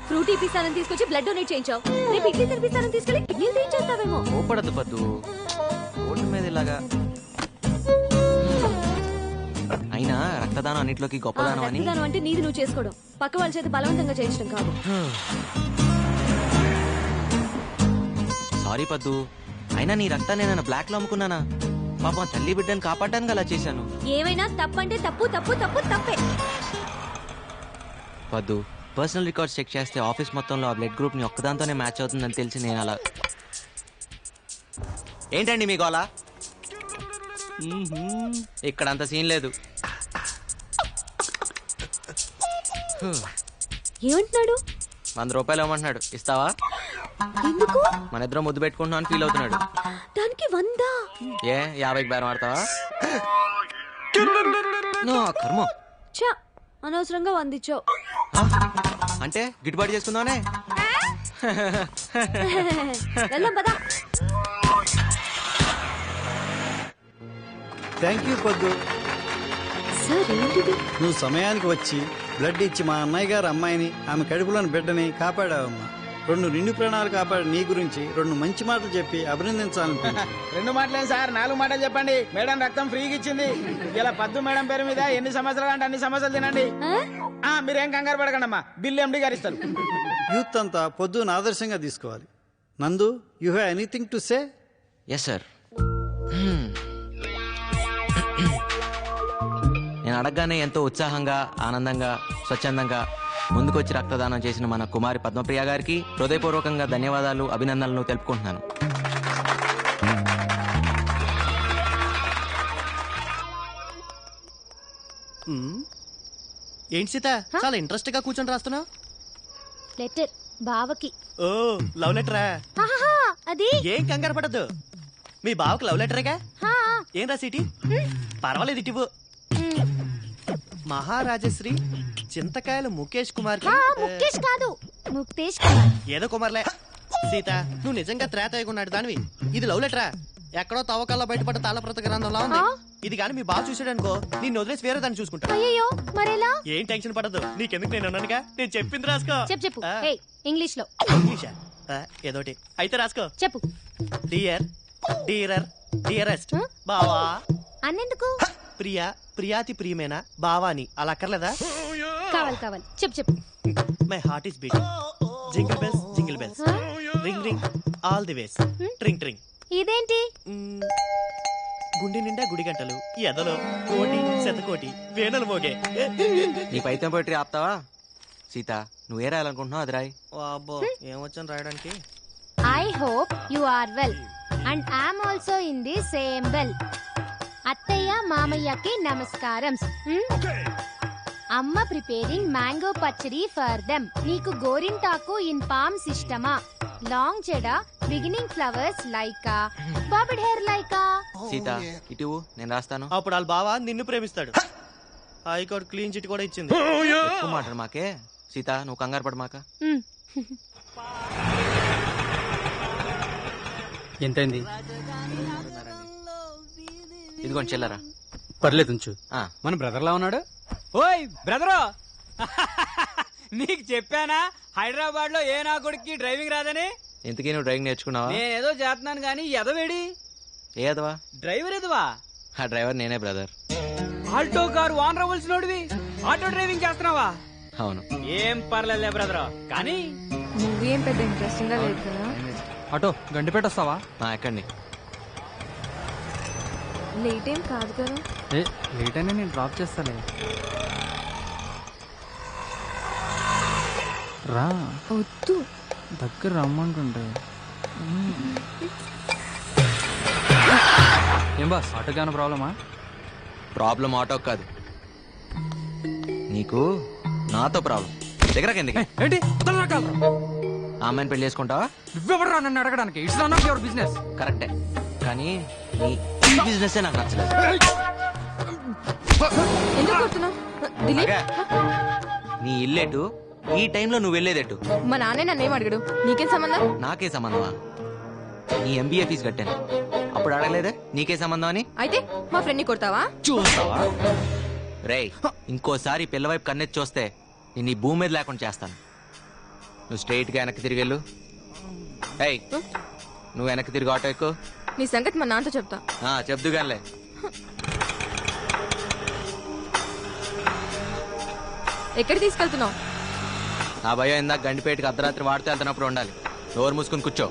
ఫ్రూటీ పిస్తానని తీసుకొచ్చి బ్లడ్ డొనేట్ చేయించావు. రేపు ఇడ్లీ తినిపిస్తానని తీసుకెళ్ళి కిడ్నీలు తీయించేస్తావేమో. కోపడద్దు పద్దు, ఓటు మీద ఇలాగా. అయినా రక్తదానం అన్నిట్లోకి గొప్పదానం అని. రక్తదానం అంటే నీది నువ్వు చేసుకోవడం, పక్క వాళ్ళ చేత బలవంతంగా చేయించడం కాదు. సారీ పద్దు, అయినా నీ రక్తాన్ని నేను బ్లాక్ లో అమ్ముకున్నానా? పాపం తల్లి బిడ్డని కాపాడడానికి అలా చేశాను. ఏమైనా తప్పంటే తప్పు తప్పు తప్పు తప్పే. పద్దు, పర్సనల్ రికార్డ్స్ చెక్ చేస్తే ఆఫీస్ మొత్తంలో ఆ బ్లడ్ గ్రూప్ ని ఒక్కదాంతోనే మ్యాచ్ అవుతుందని తెలిసి నేను అలా. ఏంటండి మీ గోలా? ఇక్కడ అంత సీన్ లేదు. ఏమంటున్నాడు? 100 రూపాయలు ఇవ్వమంటున్నాడు, ఇస్తావా? ఎందుకు? మన ఇద్దరం ముద్దు పెట్టుకుంటున్నాం అని ఫీల్ అవుతున్నాడు. దానికి 100? 50కి బేరం ఆడతావా? కర్మ. చా, అనవసరంగా 100 ఇచ్చావు. అంటే గిట్టుబాటు చేసుకుందామనే. వెళ్దాం పదా. థ్యాంక్ యూ పొద్దు. సార్ ఏంటిది? నువ్వు సమయానికి వచ్చి బ్లడ్ ఇచ్చి మా అన్నయ్య గారు అమ్మాయిని, ఆమె కడుపులోని బిడ్డని కాపాడావమ్మా. 2 నిండు ప్రాణాలు కాపాడి నీ గురించి 2 మంచి మాటలు చెప్పి అభినందించాలనుకుంటున్నా. 2 మాటలేం సార్, 4 మాటలు చెప్పండి. మేడం రక్తం ఫ్రీగా ఇచ్చింది. ఇలా పద్దు మేడం పేరు మీద ఎన్ని సమస్యలు అంటే అన్ని సమస్యలు తినండి. మీరేం కంగారు పడకండి అమ్మా, బిల్లు ఎండి గారు ఇస్తారు. యూత్ అంతా పొద్దున ఆదర్శంగా తీసుకోవాలి. Nandu, you have anything to say? Yes sir. నేను అడగగానే ఎంతో ఉత్సాహంగా, ఆనందంగా, స్వచ్ఛందంగా ముందుకొచ్చి రక్తదానం చేసిన మన కుమారి పద్మప్రియ గారికి హృదయపూర్వకంగా ధన్యవాదాలు, అభినందనలు తెలుపుకుంటున్నాను. ఏంటి సీత, చాలా ఇంట్రెస్ట్ గా కూర్చొని రాస్తున్నావు? లెటర్ బావకి. ఓ, లవ్ లెటరా? అది ఏం కంగారు పడద్దు, మీ బావకి లవ్ లెటరేగా. ఏం రాసిటి? పర్వాలేదు, ఇటు. మహారాజశ్రీ చింతకాయల ముఖేష్ కుమార్. ముఖేష్ కాదు, ముక్తేష్ కుమార్. ఏదో కుమార్లే. సీత, నువ్వు నిజంగా త్రేతయ్యకున్నాడు దానివి. ఇది లవ్ లెటరా? ఎక్కడో తవ్వకాల్లో బయటపడ్డ తాళప్రత గ్రంథంలా ఉంది. ఇది కానీ మీ బాగా చూసాడనుకో, నిన్ను వదిలేసి వేరే దాన్ని చూసుకుంటా. అయ్యో మరెలా? ఏం టెన్షన్ పడదు, నీకెందుకు నేను ఉన్నానుగా. నేను చెప్పింది రాసుకో. చెప్పు ఇంగ్లీష్ లో. ఇంగ్లీషా? ఏదోటి అయితే రాసుకో. చెప్పు. డియర్, డీరర్, డియరెస్ట్ బావా. అన్నెందుకు? ప్రియా, ప్రియాతి ప్రియమేనా బావాని అలా అక్కర్లేదా? కావాలి చెప్పు. My heart is beating. Jingle bells, jingle bells, ring ring all the ways, tring tring. ఇదేంటి? గుండె నిండా గుడి గంటలు, ఎదలో కోటి శతకోటి వేనలు మోగే. నీ పైతం పోయిటరీ ఆపుతావా? సీత, నువ్వే రాయాలనుకుంటున్నావు అది రాయి. అబ్బో, ఏమొచ్చాను రాయడానికి. I hope you are well and I'm also in the same well. అత్తయ్య మామయ్యకి నమస్కారం. అమ్మ preparing mango pachadi for them. నీకు గోరింటాకు ఇన్ పామ్స్ ఇష్టమా? లాంగ్ చెడ beginning flowers like a, bobbed hair like a. Sita, ఇటు నేను రాస్తాను. అప్పుడు వాళ్ళ బావ నిన్ను ప్రేమిస్తాడు. హైకోర్టు క్లీన్ చిట్ కూడా ఇచ్చింది. ఎక్కువ మాట మాకే. సీత, నువ్వు కంగారు పడ మాక. ఎంతైంది? ఇదిగోండి చిల్లరా. పర్లేదు ఉంచు. మన బ్రదర్ లా ఉన్నాడు. ఓయ్ బ్రదరు, నీకు చెప్పానా హైదరాబాద్ లో ఏ నా కొడుక్కి డ్రైవింగ్ రాదని? ఇంతకీ నువ్వు డ్రైవింగ్ నేర్చుకున్నావా? నేనేదో చేస్తున్నాను గానీ ఎదవేడి ఏ ఎదవా? డ్రైవర్ ఎదవా? ఆ డ్రైవర్ నేనే బ్రదర్. ఆల్టో కారు వాన్ రవల్సినోడివి ఆటో డ్రైవింగ్ చేస్తున్నావా? అవును. ఏం పర్లేదులే బ్రదర్. కానీ మూవీ ఏం పెద్ద ఇంట్రెస్టింగ్ గా లేదు కదా. ఆటో గండిపేట వస్తావా? ఎక్కండి. లేట్ ఏం కాదు కదా. లేట్ అయినా నేను డ్రాప్ చేస్తాలే. రా. వద్దు. దగ్గర రమ్మంటుంటే. ఏం బాస్, ఆటోకి ఏమైనా ప్రాబ్లమా? ప్రాబ్లం ఆటో కాదు, నీకు నాతో ప్రాబ్లం. దగ్గరకి ఎందుకు? ఏంటి ఆ అమ్మాయిని పెళ్లి చేసుకుంటావా? నువ్వెవడరా నన్ను అడగడానికి? It's not of your business. కరెక్టే, కానీ నీ బిజినెస్ నాకు నచ్చలేదు. ఎందుకు కొడుతున్నావ్? దిలీప్, నీ ఇల్లేటు, ఈ టైంలో నువ్వు వెళ్ళేదేటు? మా నాన్నే నన్నేం అడిగాడు? నీకేం సంబంధం? నాకే సంబంధమా? నీ ఎంబీఏ ఫీజు కట్టాను, అప్పుడు అడగలేదే నీకే సంబంధం అని? అయితే మా ఫ్రెండ్ ని కొడతావా? చూస్తావా? రేయ్, ఇంకోసారి పిల్లవైపు కన్నెత్తి చూస్తే నేను ఈ భూమి మీద లేకుండా చేస్తాను. నువ్వు స్ట్రైట్ గా వెనక్కి తిరిగి వెళ్ళు. ఏయ్, నువ్వు వెనక్కి తిరిగి ఆటో ఎక్కు. నీ సంగతి మా నాన్నతో చెప్తా. చెప్దుగానిలే. ఎక్కడ తీసుకెళ్తున్నావు? నా భయం ఇందాక గండిపేటకి అర్ధరాత్రి వాడితే వెళ్తున్నప్పుడు ఉండాలి. డోర్ మూసుకుని కూర్చో.